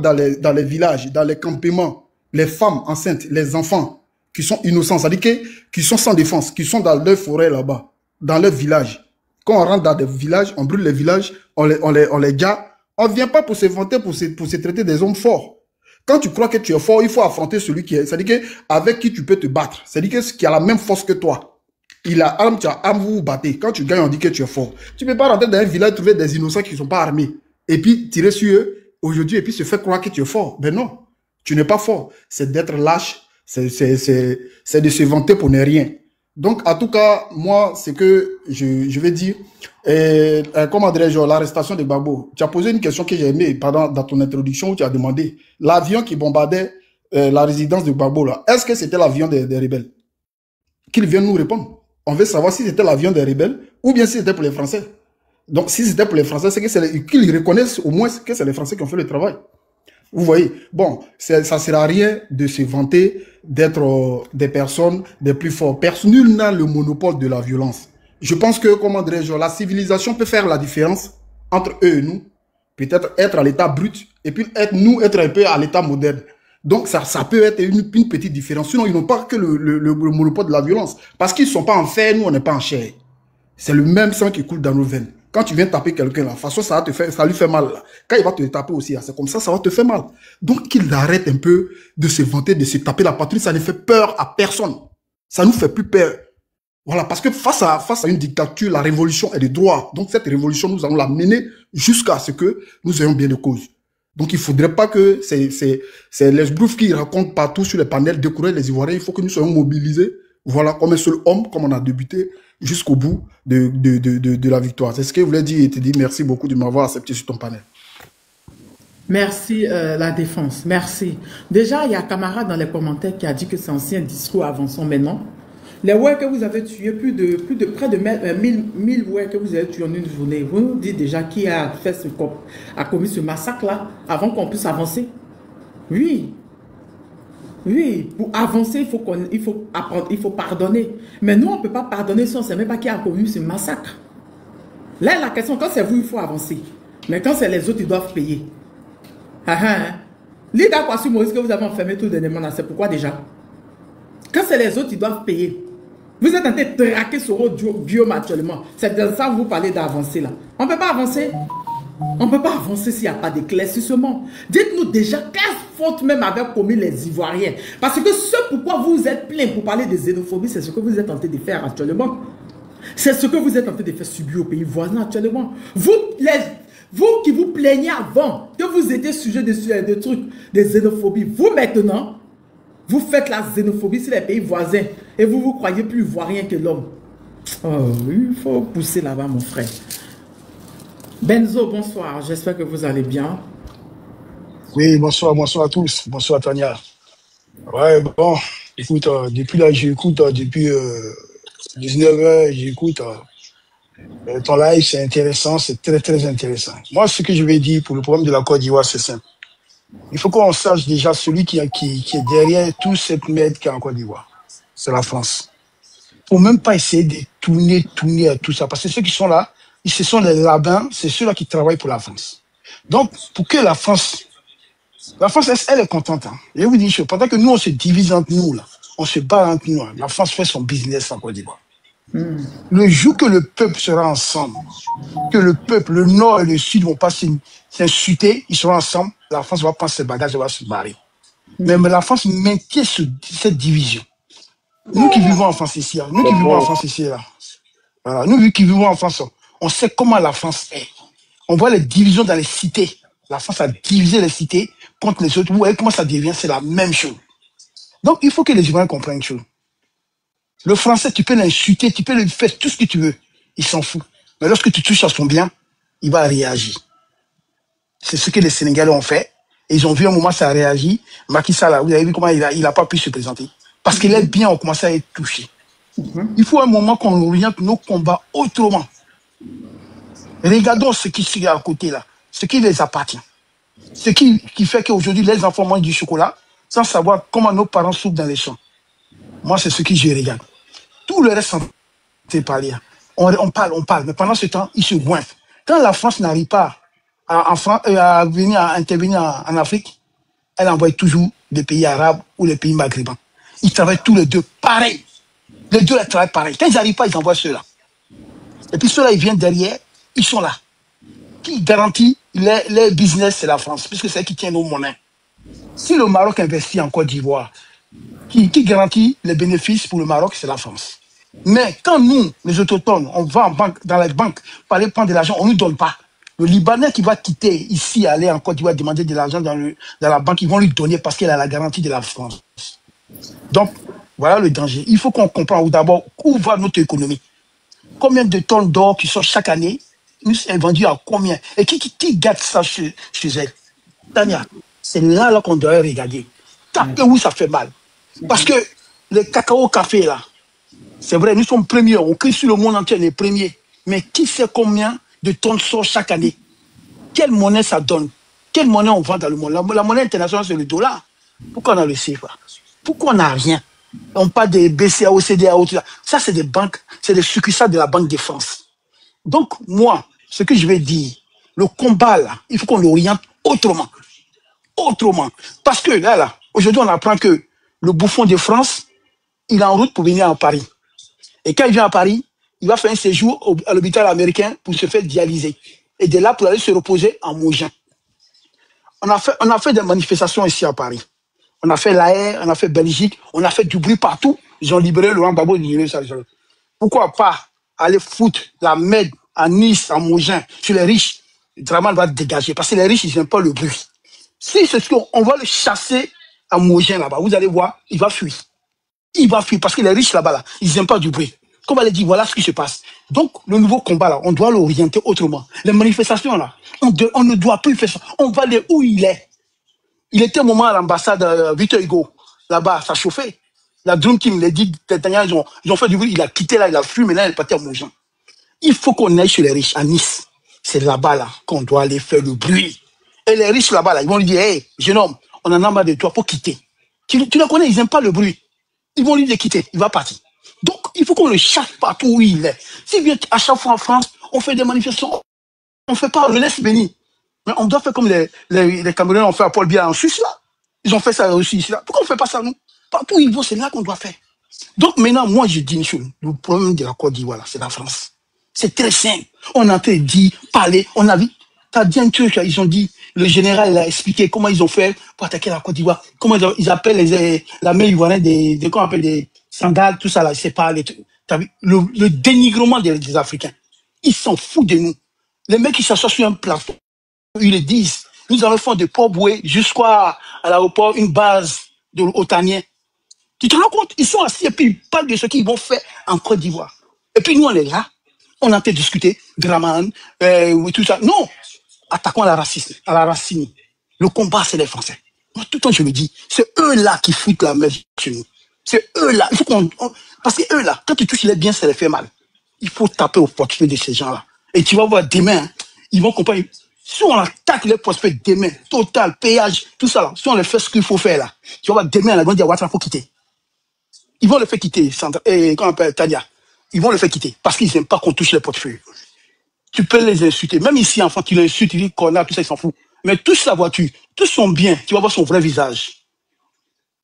dans les villages, dans les campements, les femmes enceintes, les enfants qui sont innocents, c'est-à-dire qui sont sans défense, qui sont dans leur forêt là-bas, dans leur village. Quand on rentre dans des villages, on brûle les villages, on les garde. On ne vient pas pour se vanter, pour se traiter des hommes forts. Quand tu crois que tu es fort, il faut affronter celui qui est, c'est-à-dire avec qui tu peux te battre. C'est-à-dire qui a la même force que toi. Il a arme, tu as arme, vous vous battez. Quand tu gagnes, on dit que tu es fort. Tu ne peux pas rentrer dans un village, trouver des innocents qui ne sont pas armés. Et puis tirer sur eux aujourd'hui et puis se faire croire que tu es fort. Ben non, tu n'es pas fort. C'est d'être lâche. C'est de se vanter pour ne rien. Donc, en tout cas, moi, c'est que je vais dire, comment dirais-je, l'arrestation de Gbagbo. Tu as posé une question que j'ai aimée dans ton introduction où tu as demandé l'avion qui bombardait la résidence de Gbagbo, là. Est-ce que c'était l'avion des rebelles? Qu'ils viennent nous répondre. On veut savoir si c'était l'avion des rebelles ou bien si c'était pour les Français. Donc, si c'était pour les Français, c'est qu'ils reconnaissent au moins que c'est les Français qui ont fait le travail. Vous voyez, bon, ça ne sert à rien de se vanter d'être des personnes des plus fortes. Nul n'a le monopole de la violence. Je pense que, comment dirais-je, la civilisation peut faire la différence entre eux et nous. Peut-être être à l'état brut et puis être un peu à l'état moderne. Donc, ça peut être une petite différence. Sinon, ils n'ont pas que le monopole de la violence. Parce qu'ils ne sont pas en fer, nous, on n'est pas en chair. C'est le même sang qui coule dans nos veines. Quand tu viens taper quelqu'un, de toute façon, ça lui fait mal. Là. Quand il va te taper aussi, c'est comme ça va te faire mal. Donc, qu'il arrête un peu de se vanter, de se taper la patrie. Ça ne fait peur à personne. Ça nous fait plus peur. Voilà, parce que face à une dictature, la révolution est de droit. Donc, cette révolution, nous allons la mener jusqu'à ce que nous ayons bien de cause. Donc, il ne faudrait pas que c'est les brouffes qui racontent partout sur les panels décourager les Ivoiriens. Il faut que nous soyons mobilisés, voilà, comme un seul homme, comme on a débuté, jusqu'au bout de la victoire. C'est ce que je voulais dire et te dire merci beaucoup de m'avoir accepté sur ton panel. Merci, la défense. Merci. Déjà, il y a un camarade dans les commentaires qui a dit que c'est ancien discours avançons maintenant. Les ouais que vous avez tués, près de 1000 ouais que vous avez tués en une journée, vous nous dites déjà qui a commis ce massacre-là avant qu'on puisse avancer? Oui. Oui, pour avancer, il faut pardonner. Mais nous, on ne peut pas pardonner si on ne sait même pas qui a commis ce massacre. Là, la question, quand c'est vous, il faut avancer. Mais quand c'est les autres, ils doivent payer. L'idée quoi sur Maurice que vous avez enfermé tout dernièrement, c'est pourquoi déjà? Quand c'est les autres, ils doivent payer. Vous êtes en train de traquer sur votre Guillaume actuellement. C'est de ça que vous parlez d'avancer là. On ne peut pas avancer. On ne peut pas avancer s'il n'y a pas d'éclaircissement. Dites-nous déjà quelle faute même avaient commis les Ivoiriens. Parce que ce pourquoi vous êtes plein pour parler de xénophobie, c'est ce que vous êtes en train de faire actuellement. C'est ce que vous êtes en train de faire subir aux pays voisins actuellement. Vous qui vous plaignez avant, que vous étiez sujet de trucs, de xénophobie, vous maintenant, vous faites la xénophobie sur les pays voisins et vous vous croyez plus ivoirien que l'homme. Oh, il faut pousser là-bas, mon frère. Benzo, bonsoir. J'espère que vous allez bien. Oui, bonsoir à tous. Bonsoir, Tania. Ouais, bon, écoute, depuis là, j'écoute, depuis 19h, j'écoute. Ton live, c'est intéressant, c'est très, très intéressant. Moi, ce que je vais dire pour le problème de la Côte d'Ivoire, c'est simple. Il faut qu'on sache déjà celui qui est derrière toute cette merde qui est en Côte d'Ivoire. C'est la France. Faut même pas essayer de tourner à tout ça. Parce que ceux qui sont là, ce sont les rabbins, c'est ceux-là qui travaillent pour la France. Donc, pour que la France, elle est contente. Hein. Je vais vous dire une chose, pendant que nous, on se divise entre nous, là, on se bat entre nous, la France fait son business en Côte d'Ivoire. Le jour que le peuple sera ensemble, que le peuple, le Nord et le Sud vont pas s'insulter, ils seront ensemble, la France va prendre ses bagages et va se barrer. Mais la France maintient cette division. Nous qui vivons en France ici, là, voilà, nous qui vivons en France, on sait comment la France est. On voit les divisions dans les cités. La France a divisé les cités contre les autres. Vous voyez comment ça devient, c'est la même chose. Donc il faut que les Ivoiriens comprennent une chose. Le Français, tu peux l'insulter, tu peux lui faire tout ce que tu veux. Il s'en fout. Mais lorsque tu touches à son bien, il va réagir. C'est ce que les Sénégalais ont fait. Et ils ont vu un moment ça a réagi. Macky Sall, vous avez vu comment il n'a pas pu se présenter. Parce que les biens ont commencé à être touchés. Il faut un moment qu'on oriente nos combats autrement. Regardons ce qui est à côté là. Ce qui les appartient. Ce qui fait qu'aujourd'hui les enfants mangent du chocolat sans savoir comment nos parents souffrent dans les champs. Moi, c'est ce que je regarde. Tout le reste, c'est parler. On parle, mais pendant ce temps, ils se goinfrent. Quand la France n'arrive pas à venir à intervenir en Afrique, elle envoie toujours des pays arabes ou les pays maghrébins. Ils travaillent tous les deux pareil. Les deux ils travaillent pareil. Quand ils n'arrivent pas, ils envoient ceux-là. Et puis ceux-là, ils viennent derrière, ils sont là. Qui garantit les business, c'est la France, puisque c'est elle qui tient nos monnaies. Si le Maroc investit en Côte d'Ivoire, qui garantit les bénéfices pour le Maroc, c'est la France. Mais quand nous, les autochtones, on va dans les banques pour aller prendre de l'argent, on ne nous donne pas. Le Libanais qui va quitter ici, aller en Côte d'Ivoire, demander de l'argent dans la banque, ils vont lui donner parce qu'il a la garantie de la France. Donc, voilà le danger. Il faut qu'on comprenne d'abord où va notre économie. Combien de tonnes d'or qui sortent chaque année, nous sommes vendus à combien? Et qui garde ça chez elle? Tania, c'est là qu'on doit regarder. Où ça fait mal. Parce que le cacao café, là, c'est vrai, nous sommes premiers, on crie sur le monde entier les premiers. Mais qui sait combien de tonnes sortent chaque année? Quelle monnaie ça donne? Quelle monnaie on vend dans le monde? La monnaie internationale, c'est le dollar. Pourquoi on a le CFA? Pourquoi on n'a rien? On parle des BCA, OCDA, ça c'est des banques, c'est des succursales de la Banque de France. Donc, moi, ce que je vais dire, le combat là, il faut qu'on l'oriente autrement. Autrement. Parce que là, Aujourd'hui, on apprend que le bouffon de France, il est en route pour venir à Paris. Et quand il vient à Paris, il va faire un séjour à l'hôpital américain pour se faire dialyser. Et de là, pour aller se reposer en Mogin. On a fait des manifestations ici à Paris. On a fait l'AR, on a fait Belgique, on a fait du bruit partout. Ils ont libéré Laurent Gbagbo. Pourquoi pas aller foutre la merde à Nice, à Mogin, sur les riches? Draman va dégager, parce que les riches, ils n'aiment pas le bruit. Si c'est ce qu'on va le chasser à Mogin là-bas, vous allez voir, il va fuir. Il va fuir, parce que les riches là-bas, là, ils n'aiment pas du bruit. Comme elle a dit, voilà ce qui se passe. Donc, le nouveau combat là, on doit l'orienter autrement. Les manifestations là, on ne doit plus faire ça. On va aller où il est. Il était un moment à l'ambassade Victor Hugo. Là-bas, ça chauffait. La Dream Team, les dit, ils ont fait du bruit, il a quitté là, il a fui, maintenant il est parti à Montjean. Il faut qu'on aille chez les riches, à Nice. C'est là-bas là, qu'on doit aller faire le bruit. Et les riches là-bas, là, ils vont lui dire, hey, jeune homme, on en a marre de toi, pour quitter. Tu le connais, ils n'aiment pas le bruit. Ils vont lui dire quitter, il va partir. Donc, il faut qu'on le chasse partout où il est. S'il vient à chaque fois en France, on fait des manifestations, on ne fait pas, on le laisse venir. Mais on doit faire comme les Camerounais ont fait à Paul Biya en Suisse, là. Ils ont fait ça aussi ici, là. Pourquoi on ne fait pas ça, nous? Partout où ils vont, c'est là qu'on doit faire. Donc maintenant, moi, je dis une chose. Le problème de la Côte d'Ivoire, c'est la France. C'est très simple. On a fait dire, parler, on a vu. T'as dit un truc, ils ont dit, le général il a expliqué comment ils ont fait pour attaquer la Côte d'Ivoire. Comment ils appellent la mer ivoirienne comment on appelle des sandales, tout ça là, c'est pas t'as vu, le dénigrement des Africains. Ils s'en foutent de nous. Les mecs qui s'assoient sur un plateau, ils le disent. Nous allons faire de Port-Boué jusqu'à l'aéroport, une base de Otanien. Tu te rends compte? Ils sont assis et puis ils parlent de ce qu'ils vont faire en Côte d'Ivoire. Et puis nous, on est là. On a en train de discuter, Draman, tout ça. Non! Attaquons à la racine. Le combat, c'est les Français. Moi, tout le temps, je le dis, c'est eux-là qui foutent la merde chez nous. C'est eux-là. Il faut parce que eux-là, quand tu touches les biens, ça les fait mal. Il faut taper au portefeuille de ces gens-là. Et tu vas voir demain, hein, ils vont comprendre. Si on attaque les portefeuilles demain, total, péage, tout ça là, si on les fait ce qu'il faut faire là, tu vas voir demain, ils vont dire, Ouattara, il faut quitter. Ils vont le faire quitter, comment on appelle Tania. Ils vont le faire quitter parce qu'ils n'aiment pas qu'on touche les portefeuilles. Tu peux les insulter. Même ici, enfant, tu l'insultes, tu dis connard, tout ça, ils s'en foutent. Mais touche sa voiture, touche son bien, tu vas voir son vrai visage.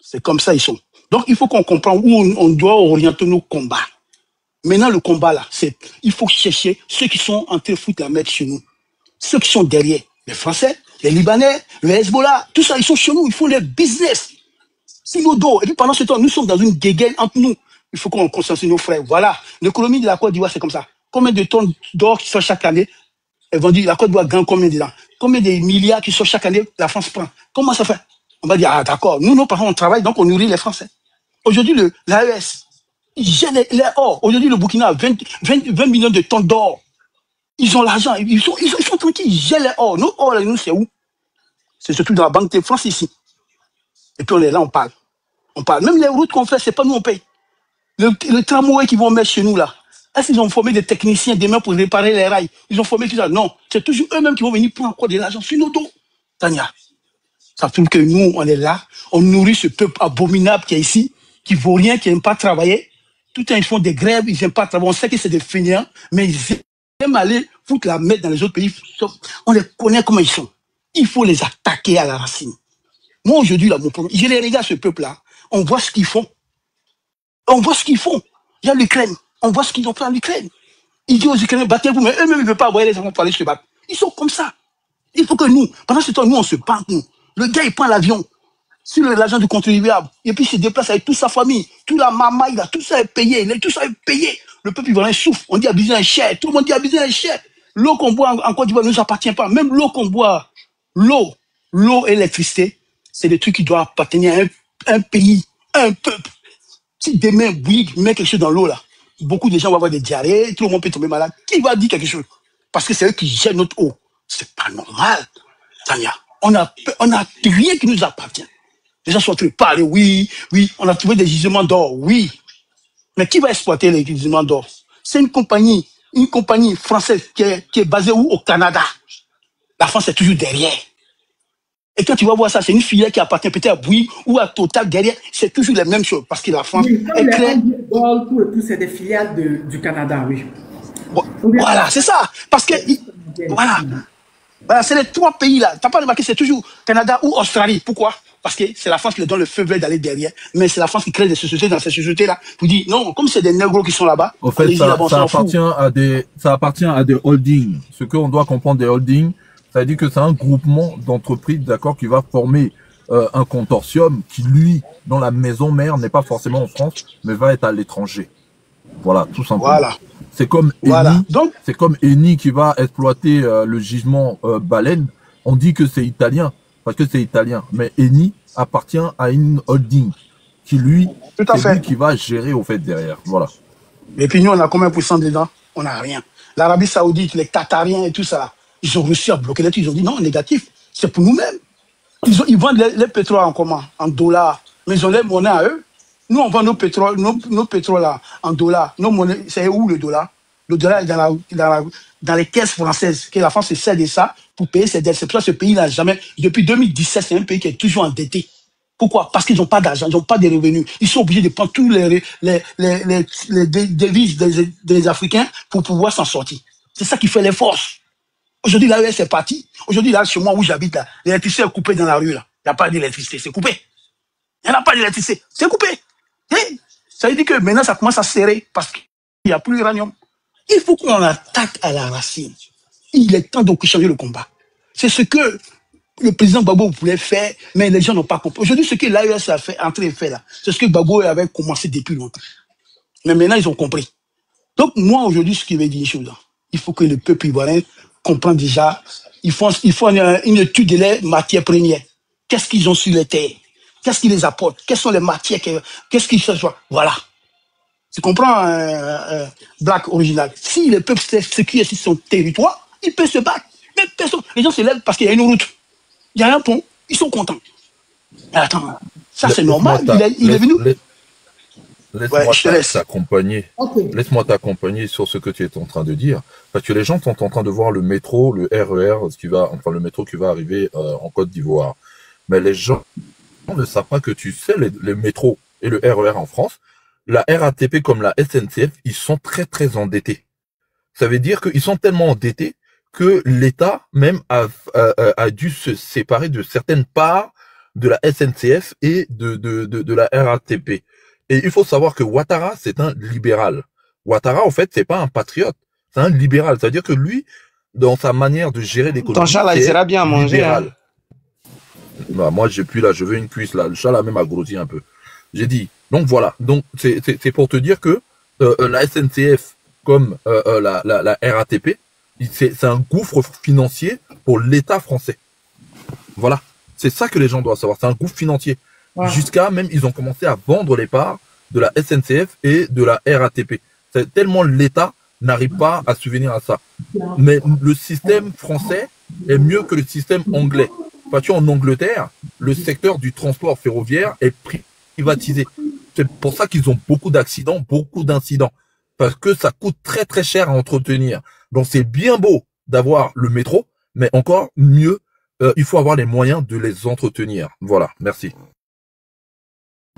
C'est comme ça, ils sont. Donc, il faut qu'on comprenne où on doit orienter nos combats. Maintenant, le combat, là, il faut chercher ceux qui sont en train de foutre la merde chez nous. Ceux qui sont derrière. Les Français, les Libanais, le Hezbollah, tout ça, ils sont chez nous, ils font leur business. C'est nos dos. Et puis, pendant ce temps, nous sommes dans une guéguerre entre nous. Il faut qu'on consciencie nos frères. Voilà. L'économie de la Côte d'Ivoire, c'est comme ça. Combien de tonnes d'or qui sortent chaque année? Elles vont dire, la Côte d'Ivoire gagne combien dedans? Combien de milliards qui sortent chaque année, la France prend? Comment ça fait? On va dire, ah, d'accord. Nous, nos parents, on travaille, donc on nourrit les Français. Aujourd'hui, l'AES, ils gèlent les or. Aujourd'hui, le Burkina a 20 millions de tonnes d'or. Ils ont l'argent. Ils sont tranquilles. Ils gèlent les or. Nos or, nous, c'est où? C'est surtout dans la Banque de France ici. Et puis on est là, on parle. On parle. Même les routes qu'on fait, c'est pas nous, on paye. Le tramway qu'ils vont mettre chez nous, là. Est-ce qu'ils ont formé des techniciens demain pour réparer les rails? Ils ont formé tout ça? Non. C'est toujours eux-mêmes qui vont venir prendre encore de l'argent sur nos dos. Tania. Ça prouve que nous, on est là. On nourrit ce peuple abominable qui est ici, qui vaut rien, qui n'aime pas travailler. Tout le temps, ils font des grèves, ils n'aiment pas travailler. On sait que c'est des fainéants, mais ils aiment aller foutre la merde dans les autres pays. On les connaît comment ils sont. Il faut les attaquer à la racine. Moi, aujourd'hui, là, mon problème, je les regarde, ce peuple-là. On voit ce qu'ils font. On voit ce qu'ils font. Il y a l'Ukraine. On voit ce qu'ils ont fait en Ukraine. Ils disent aux Ukrainiens, battez-vous, mais eux-mêmes, ils ne veulent pas envoyer les enfants pour aller se battre. Ils sont comme ça. Il faut que nous, pendant ce temps, nous, on se bat, nous. Le gars, il prend l'avion sur l'argent du contribuable, et puis il se déplace avec toute sa famille, toute la mamaille, là, tout ça est payé, tout ça est payé. Le peuple ivoirien souffre. On dit Abidjan est cher. Tout le monde dit Abidjan est cher. L'eau qu'on boit en Côte d'Ivoire ne nous appartient pas. Même l'eau qu'on boit, l'eau et l'électricité, c'est des trucs qui doivent appartenir à un pays, à un peuple. Si demain, Bouygues met quelque chose dans l'eau, là, beaucoup de gens vont avoir des diarrhées, tout le monde peut tomber malade. Qui va dire quelque chose? Parce que c'est eux qui gèrent notre eau. C'est pas normal, Tania. On a rien qui nous appartient. Les gens sont en train de parler, oui, on a trouvé des gisements d'or, oui. Mais qui va exploiter les gisements d'or? C'est une compagnie française qui est basée où? Au Canada. La France est toujours derrière. Et quand tu vas voir ça, c'est une filière qui appartient peut-être à Bouygues ou à Total derrière. C'est toujours la même chose parce que la France est claire. Tout, c'est des filiales du Canada, oui. Voilà, c'est ça. Parce que, voilà, c'est les trois pays là. Tu n'as pas remarqué, c'est toujours Canada ou Australie. Pourquoi? parce que c'est la France qui leur donne le feu vert d'aller derrière, mais c'est la France qui crée des sociétés dans ces sociétés-là. Vous dites, non, comme c'est des négros qui sont là-bas, au fait, ça appartient à des holdings. Ce qu'on doit comprendre des holdings, ça veut dire que c'est un groupement d'entreprises, d'accord, qui va former un consortium qui, lui, dans la maison mère, n'est pas forcément en France, mais va être à l'étranger. Voilà, tout simplement. Voilà. C'est comme Eni, c'est comme Eni qui va exploiter le gisement baleine. On dit que c'est italien, parce que c'est italien. Mais Eni appartient à une holding qui, lui, c'est lui qui va gérer au fait derrière. Voilà. Et puis nous, on a combien de pourcents dedans? On n'a rien. L'Arabie Saoudite, les Qatariens et tout ça, ils ont réussi à bloquer les trucs. Ils ont dit non, négatif, c'est pour nous-mêmes. Ils vendent les pétroles en comment? En dollars. Mais ils ont les monnaies à eux. Nous, on vend nos pétroles là, en dollars. Nos monnaies, c'est où le dollar? Le dollar est dans les caisses françaises. Que la France se sert de ça pour payer ses dettes. C'est pour ça que ce pays n'a jamais, depuis 2017, c'est un pays qui est toujours endetté. Pourquoi? Parce qu'ils n'ont pas d'argent, ils n'ont pas de revenus. Ils sont obligés de prendre tous les devises des Africains pour pouvoir s'en sortir. C'est ça qui fait les forces. Aujourd'hui, là, c'est parti. Aujourd'hui, là, chez moi où j'habite, là, l'électricité est coupée dans la rue, là. Il n'y a pas d'électricité, c'est coupé. Il n'y a pas d'électricité, c'est coupé. Ça veut dire que maintenant, ça commence à serrer parce qu'il n'y a plus d'uranium. Il faut qu'on attaque à la racine. Il est temps de changer le combat. C'est ce que le président Gbagbo voulait faire, mais les gens n'ont pas compris. Aujourd'hui, ce que l'AES a fait, entrer et fait là, c'est ce que Gbagbo avait commencé depuis longtemps. Mais maintenant, ils ont compris. Donc, moi, aujourd'hui, ce qui veut dire une chose, il faut que le peuple ivoirien comprenne déjà, il faut une étude des matières premières. Qu'est-ce qu'ils ont sur les terres? Qu'est-ce qu'ils les apportent? Quelles sont les matières? Qu'est-ce qu'ils se voient? Voilà. Tu comprends, Black original? Si le peuple sécure sur son territoire, il peut se battre. Mais personne, les gens se lèvent parce qu'il y a une route. Il y a un pont, ils sont contents. Mais attends, ça c'est normal, il est venu. Laisse-moi t'accompagner. Okay. Laisse-moi t'accompagner sur ce que tu es en train de dire. Parce que les gens sont en train de voir le métro, le RER, le métro qui va arriver en Côte d'Ivoire. Mais les gens ne savent pas que tu sais, les métros et le RER en France, la RATP comme la SNCF, ils sont très très endettés. Ça veut dire qu'ils sont tellement endettés que l'État même a dû se séparer de certaines parts de la SNCF et de la RATP. Et il faut savoir que Ouattara, c'est un libéral. Ouattara, en fait, c'est pas un patriote, c'est un libéral. C'est-à-dire que lui, dans sa manière de gérer l'économie, ton chat là, il sera bien à manger. Hein. Bah, moi, j'ai plus là, je veux une cuisse là. Le chat là même a grossi un peu. J'ai dit. Donc voilà. Donc c'est pour te dire que la SNCF comme la RATP, c'est un gouffre financier pour l'État français. Voilà. C'est ça que les gens doivent savoir. C'est un gouffre financier. Ouais. Jusqu'à même, ils ont commencé à vendre les parts de la SNCF et de la RATP. C'est tellement l'État n'arrive pas à subvenir à ça. Mais le système français est mieux que le système anglais. Parce qu'en Angleterre, le secteur du transport ferroviaire est privatisé. C'est pour ça qu'ils ont beaucoup d'accidents, beaucoup d'incidents. Parce que ça coûte très très cher à entretenir. Donc c'est bien beau d'avoir le métro, mais encore mieux, il faut avoir les moyens de les entretenir. Voilà, merci.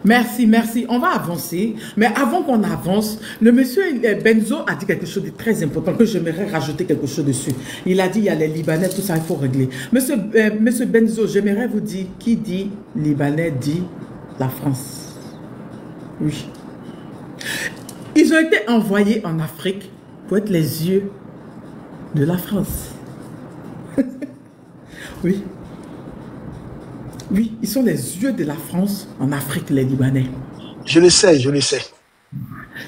Merci, merci. On va avancer. Mais avant qu'on avance, le monsieur Benzo a dit quelque chose de très important que j'aimerais rajouter quelque chose dessus. Il a dit il y a les Libanais, tout ça, il faut régler. Monsieur Benzo, j'aimerais vous dire, qui dit Libanais dit la France. Oui. Ils ont été envoyés en Afrique pour être les yeux de la France. Oui. Oui, ils sont les yeux de la France en Afrique, les Libanais. Je le sais, je le sais.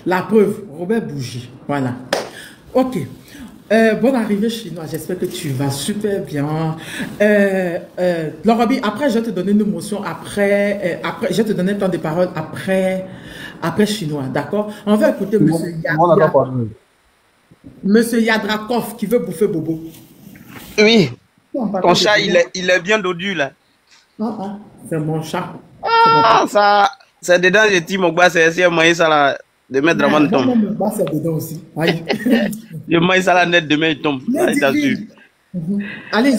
La preuve, Robert Bougie. Voilà. Ok. Bonne arrivée chinois. J'espère que tu vas super bien. Laurabi, après, je vais te donner une motion. Après, je vais te donner un temps de parole après chinois. D'accord? On va écouter Monsieur Yadrakov qui veut bouffer Bobo. Oui. Ton chat, il est bien dodu là. C'est mon chat. Ah, ça, c'est dedans, j'ai dit, mon gars, c'est moyen ça là, de mettre vraiment de tombe. Mon gars, c'est dedans aussi. Je mange ça là net, demain il tombe. Allez-y.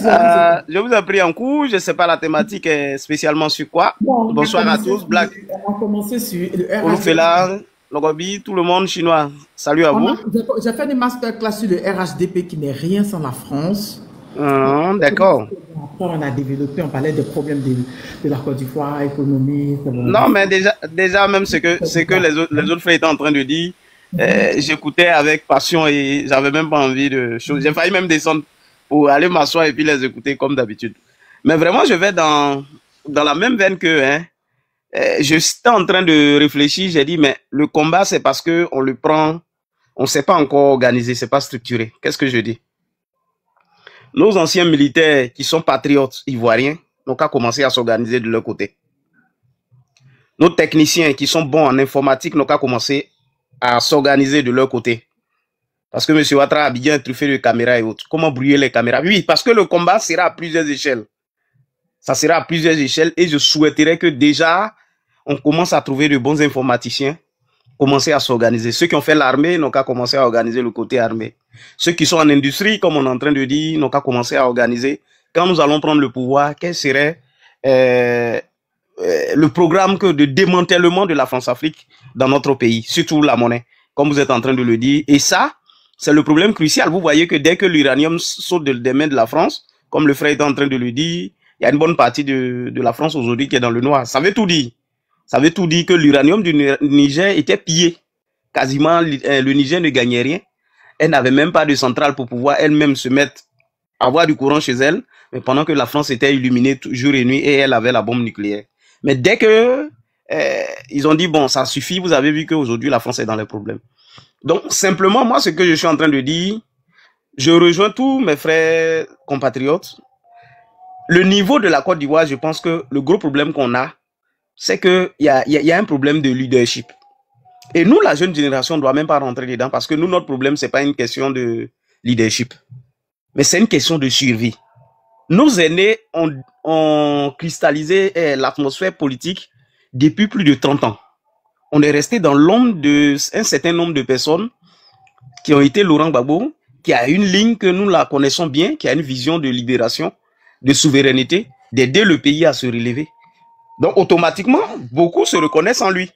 Je vous ai pris en cours, je ne sais pas la thématique est spécialement sur quoi. Bon, bonsoir à tous, Black. On va commencer sur le Olufela, Logobi, tout le monde chinois. Salut à vous. J'ai fait des masterclass sur le RHDP qui n'est rien sans la France. D'accord. Quand on a développé, on parlait des problèmes de la Côte d'Ivoire, économique. Non, mais déjà même ce que les autres frères étaient en train de dire, j'écoutais avec passion et j'avais même pas envie de choses. J'ai failli même descendre pour aller m'asseoir et puis les écouter comme d'habitude. Mais vraiment, je vais dans la même veine que, hein, je suis en train de réfléchir, j'ai dit, mais le combat, c'est parce que on le prend, on s'est pas encore organisé, c'est pas structuré. Qu'est-ce que je dis? Nos anciens militaires qui sont patriotes ivoiriens n'ont qu'à commencer à s'organiser de leur côté. Nos techniciens qui sont bons en informatique n'ont qu'à commencer à s'organiser de leur côté. Parce que M. Ouattara a bien truffé de caméras et autres. Comment brouiller les caméras? Oui, parce que le combat sera à plusieurs échelles. Ça sera à plusieurs échelles et je souhaiterais que déjà, on commence à trouver de bons informaticiens, commencer à s'organiser. Ceux qui ont fait l'armée n'ont qu'à commencer à organiser le côté armé. Ceux qui sont en industrie, comme on est en train de dire, n'ont qu'à commencer à organiser. Quand nous allons prendre le pouvoir, quel serait le programme de démantèlement de la France-Afrique dans notre pays, surtout la monnaie, comme vous êtes en train de le dire. Et ça, c'est le problème crucial. Vous voyez que dès que l'uranium saute des mains de la France, comme le frère est en train de le dire, il y a une bonne partie de la France aujourd'hui qui est dans le noir. Ça veut tout dire. Ça veut tout dire que l'uranium du Niger était pillé. Quasiment, le Niger ne gagnait rien. Elle n'avait même pas de centrale pour pouvoir elle-même se mettre, avoir du courant chez elle, mais pendant que la France était illuminée jour et nuit et elle avait la bombe nucléaire. Mais dès que ils ont dit, bon, ça suffit, vous avez vu qu'aujourd'hui, la France est dans les problèmes. Donc, simplement, moi, ce que je suis en train de dire, je rejoins tous mes frères compatriotes. Le niveau de la Côte d'Ivoire, je pense que le gros problème qu'on a, c'est qu'il y a un problème de leadership. Et nous, la jeune génération, on ne doit même pas rentrer dedans parce que nous, notre problème, c'est pas une question de leadership, mais c'est une question de survie. Nos aînés ont cristallisé l'atmosphère politique depuis plus de 30 ans. On est resté dans l'ombre d'un certain nombre de personnes qui ont été Laurent Gbagbo, qui a une ligne que nous la connaissons bien, qui a une vision de libération, de souveraineté, d'aider le pays à se relever. Donc, automatiquement, beaucoup se reconnaissent en lui.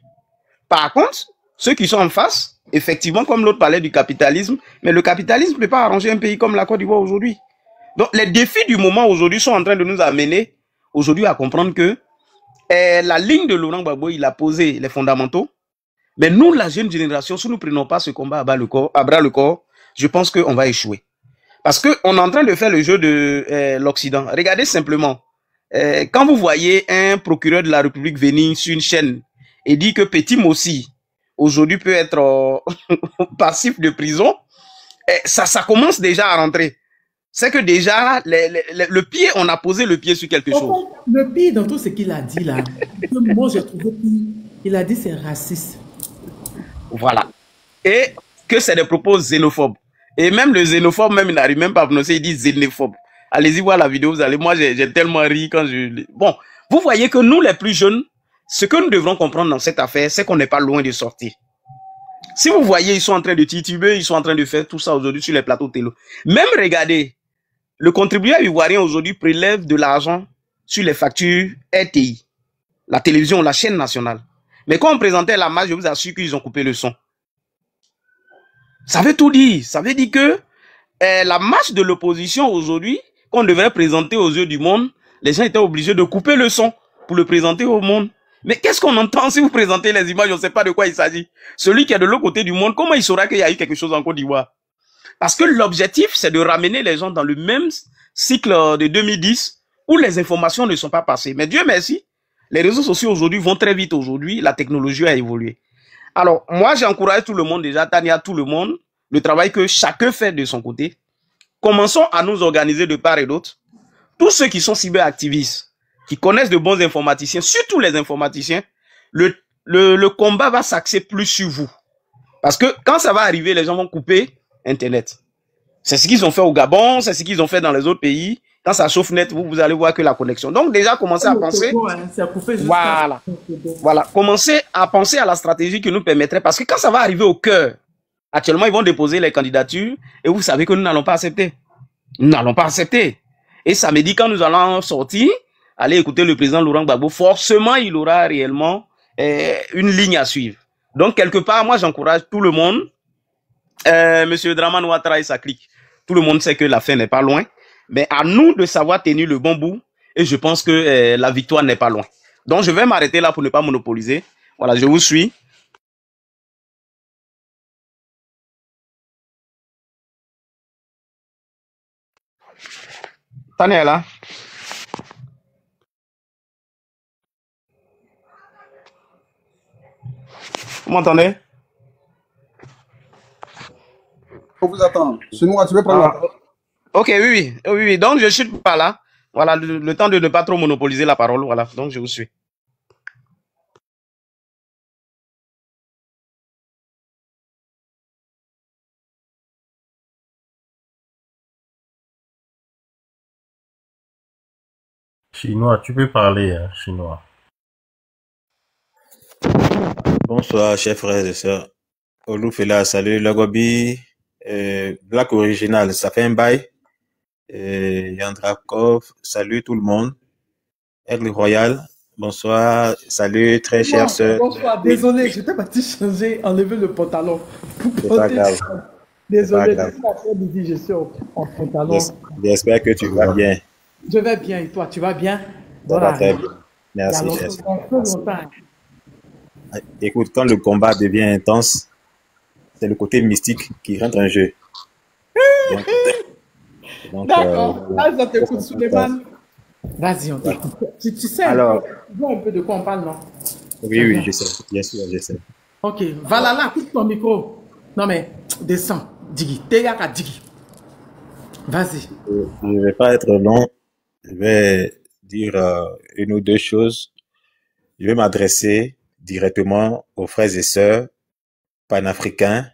Par contre, ceux qui sont en face, effectivement, comme l'autre parlait du capitalisme, mais le capitalisme ne peut pas arranger un pays comme la Côte d'Ivoire aujourd'hui. Donc, les défis du moment aujourd'hui sont en train de nous amener aujourd'hui à comprendre que la ligne de Laurent Gbagbo, il a posé les fondamentaux. Mais nous, la jeune génération, si nous ne prenons pas ce combat à bras le corps, je pense qu'on va échouer. Parce qu'on est en train de faire le jeu de l'Occident. Regardez simplement. Quand vous voyez un procureur de la République venir sur une chaîne et dire que Petit Mossi, aujourd'hui, peut être passif de prison, ça commence déjà à rentrer. C'est que déjà, le pied, on a posé le pied sur quelque chose. Le pire dans tout ce qu'il a dit là, moi j'ai trouvé pire, il a dit c'est raciste. Voilà. Et que c'est des propos xénophobes. Et même le xénophobe, même il n'arrive même pas à prononcer, il dit xénophobe. Allez-y voir la vidéo, vous allez, moi j'ai tellement ri quand je... Bon, vous voyez que nous les plus jeunes, ce que nous devrons comprendre dans cette affaire, c'est qu'on n'est pas loin de sortir. Si vous voyez, ils sont en train de tituber, ils sont en train de faire tout ça aujourd'hui sur les plateaux télé. Même regardez, le contribuable ivoirien aujourd'hui prélève de l'argent sur les factures RTI, la télévision, la chaîne nationale. Mais quand on présentait la marche, je vous assure qu'ils ont coupé le son. Ça veut tout dire. Ça veut dire que la marche de l'opposition aujourd'hui, qu'on devrait présenter aux yeux du monde, les gens étaient obligés de couper le son pour le présenter au monde. Mais qu'est-ce qu'on entend si vous présentez les images, on ne sait pas de quoi il s'agit. Celui qui est de l'autre côté du monde, comment il saura qu'il y a eu quelque chose en Côte d'Ivoire? Parce que l'objectif, c'est de ramener les gens dans le même cycle de 2010 où les informations ne sont pas passées. Mais Dieu merci, les réseaux sociaux aujourd'hui vont très vite aujourd'hui, la technologie a évolué. Alors, moi, j'encourage tout le monde déjà, Tania, tout le monde, le travail que chacun fait de son côté. Commençons à nous organiser de part et d'autre. Tous ceux qui sont cyberactivistes, qui connaissent de bons informaticiens, surtout les informaticiens, le combat va s'axer plus sur vous. Parce que quand ça va arriver, les gens vont couper Internet. C'est ce qu'ils ont fait au Gabon, c'est ce qu'ils ont fait dans les autres pays. Quand ça chauffe net, vous allez voir que la connexion. Donc déjà, commencez à penser. Voilà, commencez à penser à la stratégie qui nous permettrait. Parce que quand ça va arriver au cœur, actuellement, ils vont déposer les candidatures et vous savez que nous n'allons pas accepter. Nous n'allons pas accepter. Et samedi, quand nous allons sortir, aller écouter le président Laurent Gbagbo, forcément, il aura réellement une ligne à suivre. Donc, quelque part, moi, j'encourage tout le monde. Monsieur Dramane Ouattara et sa clique. Tout le monde sait que la fin n'est pas loin. Mais à nous de savoir tenir le bon bout. Et je pense que la victoire n'est pas loin. Donc, je vais m'arrêter là pour ne pas monopoliser. Voilà, je vous suis. Tania est là. Vous m'entendez? On vous attend. Chinois, tu veux prendre la parole? Ok, oui. Donc, je suis pas là. Voilà, le temps de ne pas trop monopoliser la parole. Voilà, donc je vous suis. Chinois, tu peux parler, hein, chinois. Bonsoir, chers frères et sœurs. Olufela, salut, Lagobi, Black Original, ça fait un bail. Yandrakov, salut tout le monde. Aigle Royal, bonsoir, salut, très chère sœur. Bonsoir, désolé, j'étais parti changer, enlever le pantalon. C'est pas grave. Désolé, je suis en pantalon. J'espère que tu vas bien. Je vais bien, et toi, tu vas bien? Voilà. Très bien. Merci. Écoute, quand le combat devient intense, c'est le côté mystique qui rentre en jeu. D'accord. Là, ça t'écoute, Souleymane. Vas-y, on t'écoute. Tu sais, alors, tu vois un peu de quoi on parle, non? Oui, je sais. Bien sûr, je sais. Ok. Valala, coupe ton micro. Non, mais descends. Digi. Teyaka, Digi. Vas-y. Je ne vais pas être long. Je vais dire une ou deux choses. Je vais m'adresser directement aux frères et sœurs panafricains,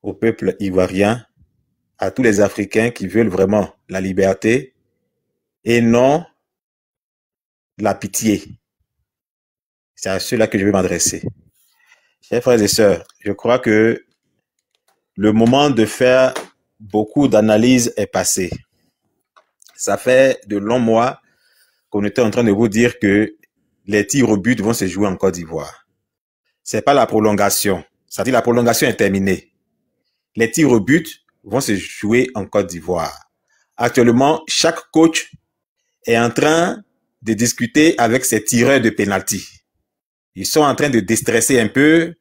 au peuple ivoirien, à tous les Africains qui veulent vraiment la liberté et non la pitié. C'est à ceux-là que je vais m'adresser. Chers frères et sœurs, je crois que le moment de faire beaucoup d'analyses est passé. Ça fait de longs mois qu'on était en train de vous dire que les tirs au but vont se jouer en Côte d'Ivoire. C'est pas la prolongation. C'est-à-dire la prolongation est terminée. Les tirs au but vont se jouer en Côte d'Ivoire. Actuellement, chaque coach est en train de discuter avec ses tireurs de pénalty. Ils sont en train de déstresser un peu.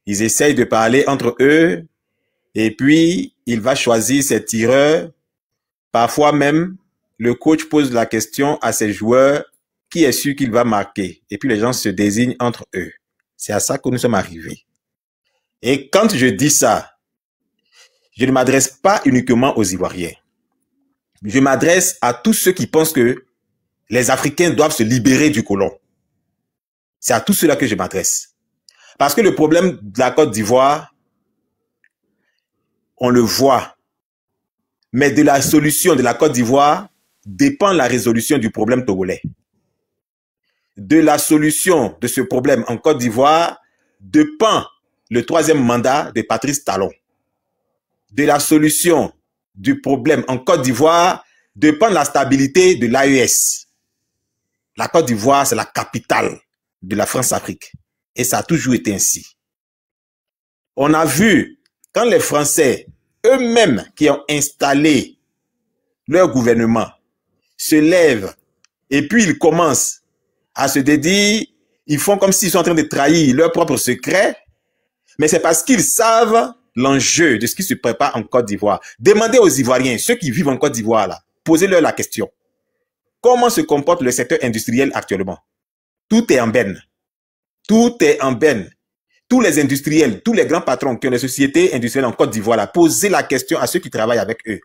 Ils essayent de parler entre eux. Et puis, il va choisir ses tireurs. Parfois même, le coach pose la question à ses joueurs, qui est sûr qu'il va marquer? Et puis les gens se désignent entre eux. C'est à ça que nous sommes arrivés. Et quand je dis ça, je ne m'adresse pas uniquement aux Ivoiriens. Je m'adresse à tous ceux qui pensent que les Africains doivent se libérer du colon. C'est à tous ceux-là que je m'adresse. Parce que le problème de la Côte d'Ivoire, on le voit. Mais de la solution de la Côte d'Ivoire dépend la résolution du problème togolais. De la solution de ce problème en Côte d'Ivoire dépend le troisième mandat de Patrice Talon. De la solution du problème en Côte d'Ivoire dépend la stabilité de l'AES. La Côte d'Ivoire, c'est la capitale de la France-Afrique. Et ça a toujours été ainsi. On a vu, quand les Français, eux-mêmes qui ont installé leur gouvernement, se lèvent et puis ils commencent à se dédire, ils font comme s'ils sont en train de trahir leur propre secret, mais c'est parce qu'ils savent l'enjeu de ce qui se prépare en Côte d'Ivoire. Demandez aux Ivoiriens, ceux qui vivent en Côte d'Ivoire, là, posez-leur la question. Comment se comporte le secteur industriel actuellement? Tout est en berne. Tout est en berne. Tous les industriels, tous les grands patrons qui ont des sociétés industrielles en Côte d'Ivoire, là, posez la question à ceux qui travaillent avec eux.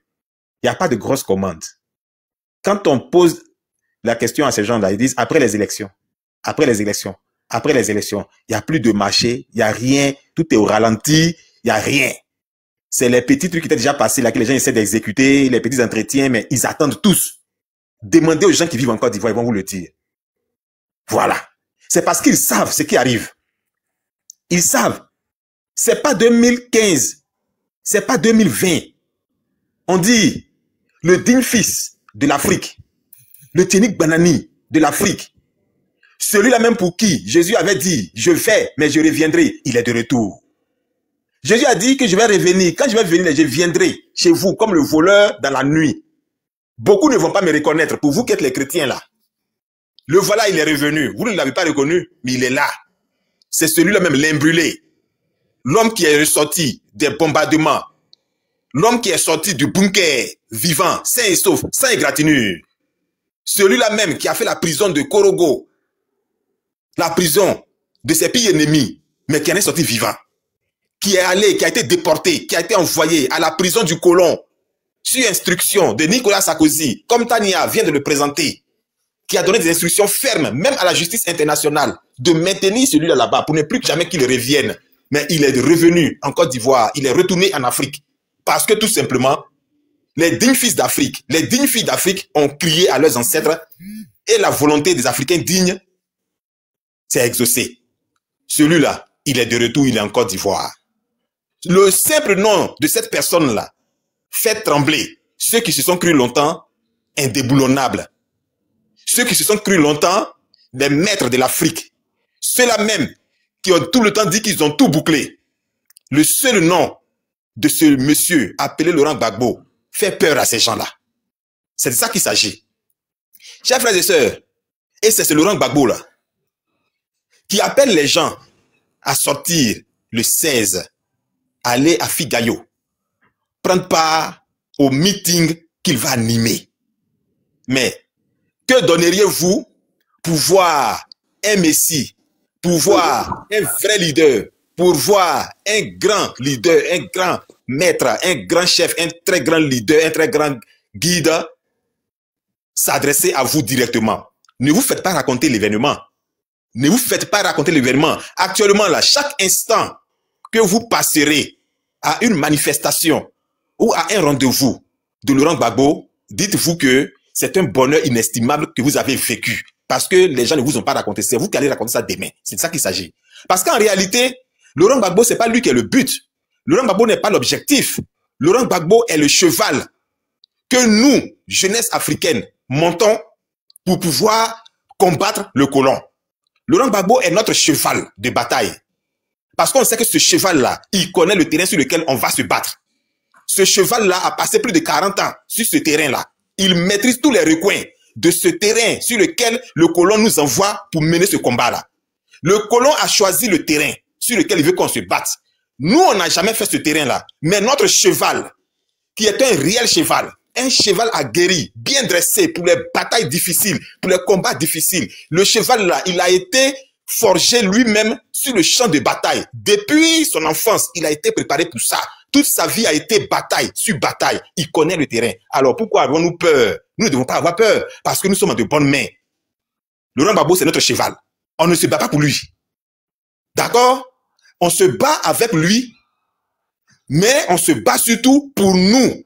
Il n'y a pas de grosses commandes. Quand on pose la question à ces gens-là, ils disent après les élections, après les élections, après les élections, il n'y a plus de marché, il n'y a rien, tout est au ralenti, il n'y a rien. C'est les petits trucs qui étaient déjà passés là que les gens essaient d'exécuter, les petits entretiens, mais ils attendent tous. Demandez aux gens qui vivent en Côte d'Ivoire, ils vont vous le dire. Voilà. C'est parce qu'ils savent ce qui arrive. Ils savent. C'est pas 2015. C'est pas 2020. On dit le digne fils de l'Afrique, le Tchénik Banani de l'Afrique, celui-là même pour qui Jésus avait dit, je vais, mais je reviendrai, il est de retour. Jésus a dit que je vais revenir. Quand je vais venir, je viendrai chez vous comme le voleur dans la nuit. Beaucoup ne vont pas me reconnaître. Pour vous qui êtes les chrétiens là, le voilà, il est revenu. Vous ne l'avez pas reconnu, mais il est là. C'est celui-là même, l'imbrûlé. L'homme qui est ressorti des bombardements. L'homme qui est sorti du bunker vivant, sain et sauf, sans égratignure. Celui-là même qui a fait la prison de Korogo. La prison de ses pays ennemis, mais qui en est sorti vivant. Qui est allé, qui a été déporté, qui a été envoyé à la prison du colon, sur instruction de Nicolas Sarkozy, comme Tania vient de le présenter, qui a donné des instructions fermes, même à la justice internationale, de maintenir celui-là là-bas, pour ne plus jamais qu'il revienne. Mais il est revenu en Côte d'Ivoire, il est retourné en Afrique. Parce que tout simplement, les dignes fils d'Afrique, les dignes filles d'Afrique ont crié à leurs ancêtres, et la volonté des Africains dignes s'est exaucée. Celui-là, il est de retour, il est en Côte d'Ivoire. Le simple nom de cette personne-là fait trembler ceux qui se sont crus longtemps indéboulonnables. Ceux qui se sont crus longtemps des maîtres de l'Afrique. Ceux-là même qui ont tout le temps dit qu'ils ont tout bouclé. Le seul nom de ce monsieur appelé Laurent Gbagbo fait peur à ces gens-là. C'est de ça qu'il s'agit. Chers frères et sœurs, et c'est ce Laurent Gbagbo là qui appelle les gens à sortir le 16, aller à Figayo, prendre part au meeting qu'il va animer. Mais que donneriez-vous pour voir un messie, pour voir un vrai leader, pour voir un grand leader, un grand maître, un grand chef, un très grand leader, un très grand guide s'adresser à vous directement? Ne vous faites pas raconter l'événement. Ne vous faites pas raconter l'événement. Actuellement, là, chaque instant que vous passerez à une manifestation ou à un rendez-vous de Laurent Gbagbo, dites-vous que c'est un bonheur inestimable que vous avez vécu. Parce que les gens ne vous ont pas raconté. C'est vous qui allez raconter ça demain. C'est de ça qu'il s'agit. Parce qu'en réalité, Laurent Gbagbo, c'est pas lui qui est le but. Laurent Gbagbo n'est pas l'objectif. Laurent Gbagbo est le cheval que nous, jeunesse africaine, montons pour pouvoir combattre le colon. Laurent Gbagbo est notre cheval de bataille. Parce qu'on sait que ce cheval-là, il connaît le terrain sur lequel on va se battre. Ce cheval-là a passé plus de 40 ans sur ce terrain-là. Il maîtrise tous les recoins de ce terrain sur lequel le colon nous envoie pour mener ce combat-là. Le colon a choisi le terrain sur lequel il veut qu'on se batte. Nous, on n'a jamais fait ce terrain-là. Mais notre cheval, qui est un réel cheval, un cheval aguerri, bien dressé pour les batailles difficiles, pour les combats difficiles. Le cheval-là, il a été forgé lui-même sur le champ de bataille. Depuis son enfance, il a été préparé pour ça. Toute sa vie a été bataille sur bataille. Il connaît le terrain. Alors pourquoi avons-nous peur? Nous ne devons pas avoir peur parce que nous sommes en de bonnes mains. Laurent Gbagbo, c'est notre cheval. On ne se bat pas pour lui. D'accord? On se bat avec lui, mais on se bat surtout pour nous,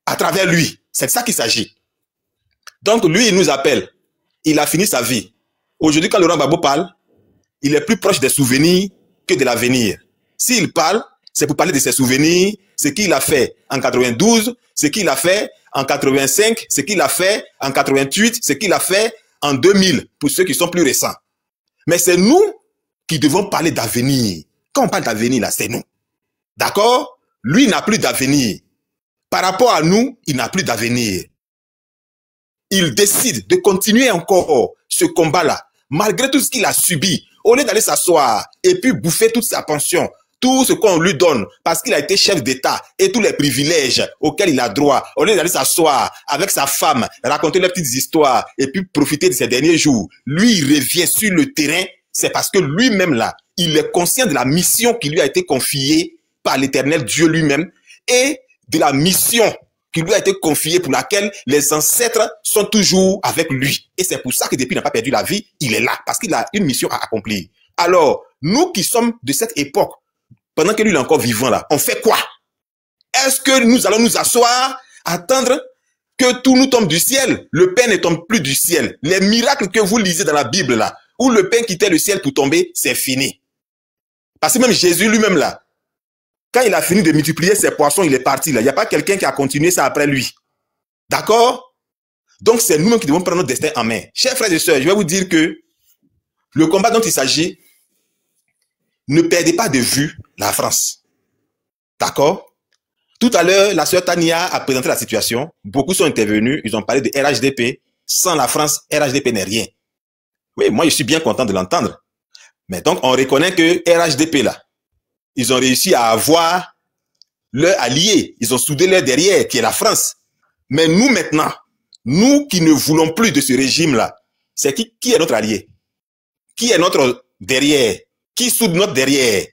à travers lui. C'est de ça qu'il s'agit. Donc lui, il nous appelle. Il a fini sa vie. Aujourd'hui, quand Laurent Gbagbo parle, il est plus proche des souvenirs que de l'avenir. S'il parle, c'est pour parler de ses souvenirs, ce qu'il a fait en 92, ce qu'il a fait en 85, ce qu'il a fait en 88, ce qu'il a fait en 2000, pour ceux qui sont plus récents. Mais c'est nous qui devons parler d'avenir. Quand on parle d'avenir, là, c'est nous. D'accord? Lui n'a plus d'avenir. Par rapport à nous, il n'a plus d'avenir. Il décide de continuer encore ce combat-là, malgré tout ce qu'il a subi, au lieu d'aller s'asseoir et puis bouffer toute sa pension, tout ce qu'on lui donne, parce qu'il a été chef d'État et tous les privilèges auxquels il a droit, au lieu d'aller s'asseoir avec sa femme, raconter les petites histoires et puis profiter de ses derniers jours. Lui, il revient sur le terrain, c'est parce que lui-même là, il est conscient de la mission qui lui a été confiée par l'Éternel Dieu lui-même et de la mission qui lui a été confiée pour laquelle les ancêtres sont toujours avec lui. Et c'est pour ça que depuis il n'a pas perdu la vie, il est là, parce qu'il a une mission à accomplir. Alors, nous qui sommes de cette époque, pendant que lui il est encore vivant là, on fait quoi? Est-ce que nous allons nous asseoir, attendre que tout nous tombe du ciel? Le pain ne tombe plus du ciel. Les miracles que vous lisez dans la Bible là, où le pain quittait le ciel pour tomber, c'est fini. Parce que même Jésus lui-même là, quand il a fini de multiplier ses poissons, il est parti là. Il n'y a pas quelqu'un qui a continué ça après lui. D'accord? Donc c'est nous-mêmes qui devons prendre notre destin en main. Chers frères et sœurs, je vais vous dire que le combat dont il s'agit, ne perdez pas de vue la France. D'accord? Tout à l'heure, la sœur Tania a présenté la situation. Beaucoup sont intervenus. Ils ont parlé de RHDP. Sans la France, RHDP n'est rien. Oui, moi, je suis bien content de l'entendre. Mais donc, on reconnaît que RHDP, là, ils ont réussi à avoir leur allié. Ils ont soudé leur derrière, qui est la France. Mais nous, maintenant, nous qui ne voulons plus de ce régime-là, c'est qui est notre allié? Qui est notre derrière? Qui soude notre derrière?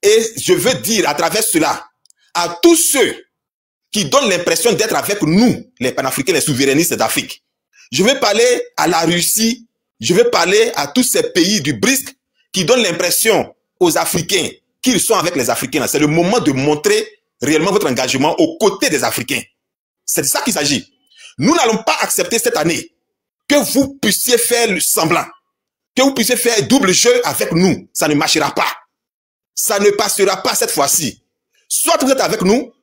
Et je veux dire à travers cela, à tous ceux qui donnent l'impression d'être avec nous, les panafricains, les souverainistes d'Afrique. Je vais parler à la Russie, je vais parler à tous ces pays du BRICS qui donnent l'impression aux Africains qu'ils sont avec les Africains. C'est le moment de montrer réellement votre engagement aux côtés des Africains. C'est de ça qu'il s'agit. Nous n'allons pas accepter cette année que vous puissiez faire le semblant, que vous puissiez faire double jeu avec nous. Ça ne marchera pas. Ça ne passera pas cette fois-ci. Soit vous êtes avec nous,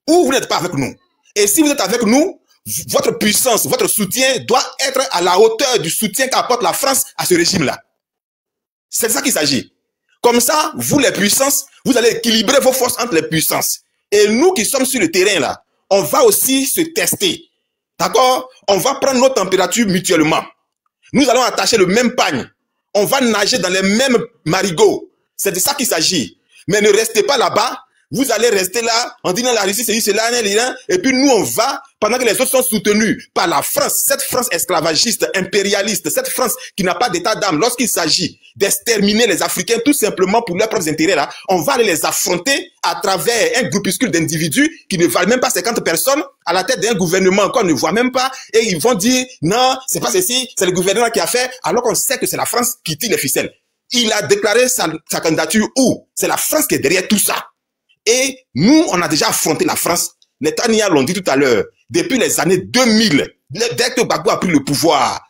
ou vous n'êtes pas avec nous. Et si vous êtes avec nous, votre puissance, votre soutien doit être à la hauteur du soutien qu'apporte la France à ce régime-là. C'est de ça qu'il s'agit. Comme ça, vous les puissances, vous allez équilibrer vos forces entre les puissances. Et nous qui sommes sur le terrain là, on va aussi se tester. D'accord? On va prendre nos températures mutuellement. Nous allons attacher le même pagne. On va nager dans les mêmes marigots. C'est de ça qu'il s'agit. Mais ne restez pas là-bas. Vous allez rester là en disant la Russie, c'est là, et puis nous on va, pendant que les autres sont soutenus par la France, cette France esclavagiste, impérialiste, cette France qui n'a pas d'état d'âme, lorsqu'il s'agit d'exterminer les Africains tout simplement pour leurs propres intérêts là, on va aller les affronter à travers un groupuscule d'individus qui ne valent même pas 50 personnes à la tête d'un gouvernement qu'on ne voit même pas, et ils vont dire non, c'est pas ceci, c'est le gouvernement qui a fait, alors qu'on sait que c'est la France qui tire les ficelles. Il a déclaré sa candidature où? C'est la France qui est derrière tout ça. Et nous, on a déjà affronté la France. Les Tania l'ont dit tout à l'heure. Depuis les années 2000, dès que Gbagbo a pris le pouvoir,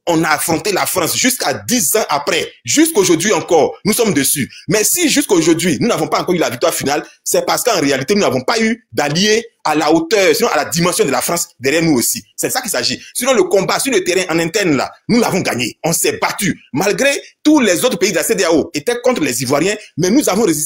on a affronté la France jusqu'à 10 ans après. Jusqu'aujourd'hui encore, nous sommes dessus. Mais si jusqu'aujourd'hui, nous n'avons pas encore eu la victoire finale, c'est parce qu'en réalité, nous n'avons pas eu d'alliés à la hauteur, sinon à la dimension de la France derrière nous aussi. C'est de ça qu'il s'agit. Sinon, le combat sur le terrain en interne, là, nous l'avons gagné. On s'est battu. Malgré tous les autres pays de la CEDEAO étaient contre les Ivoiriens, mais nous avons résisté.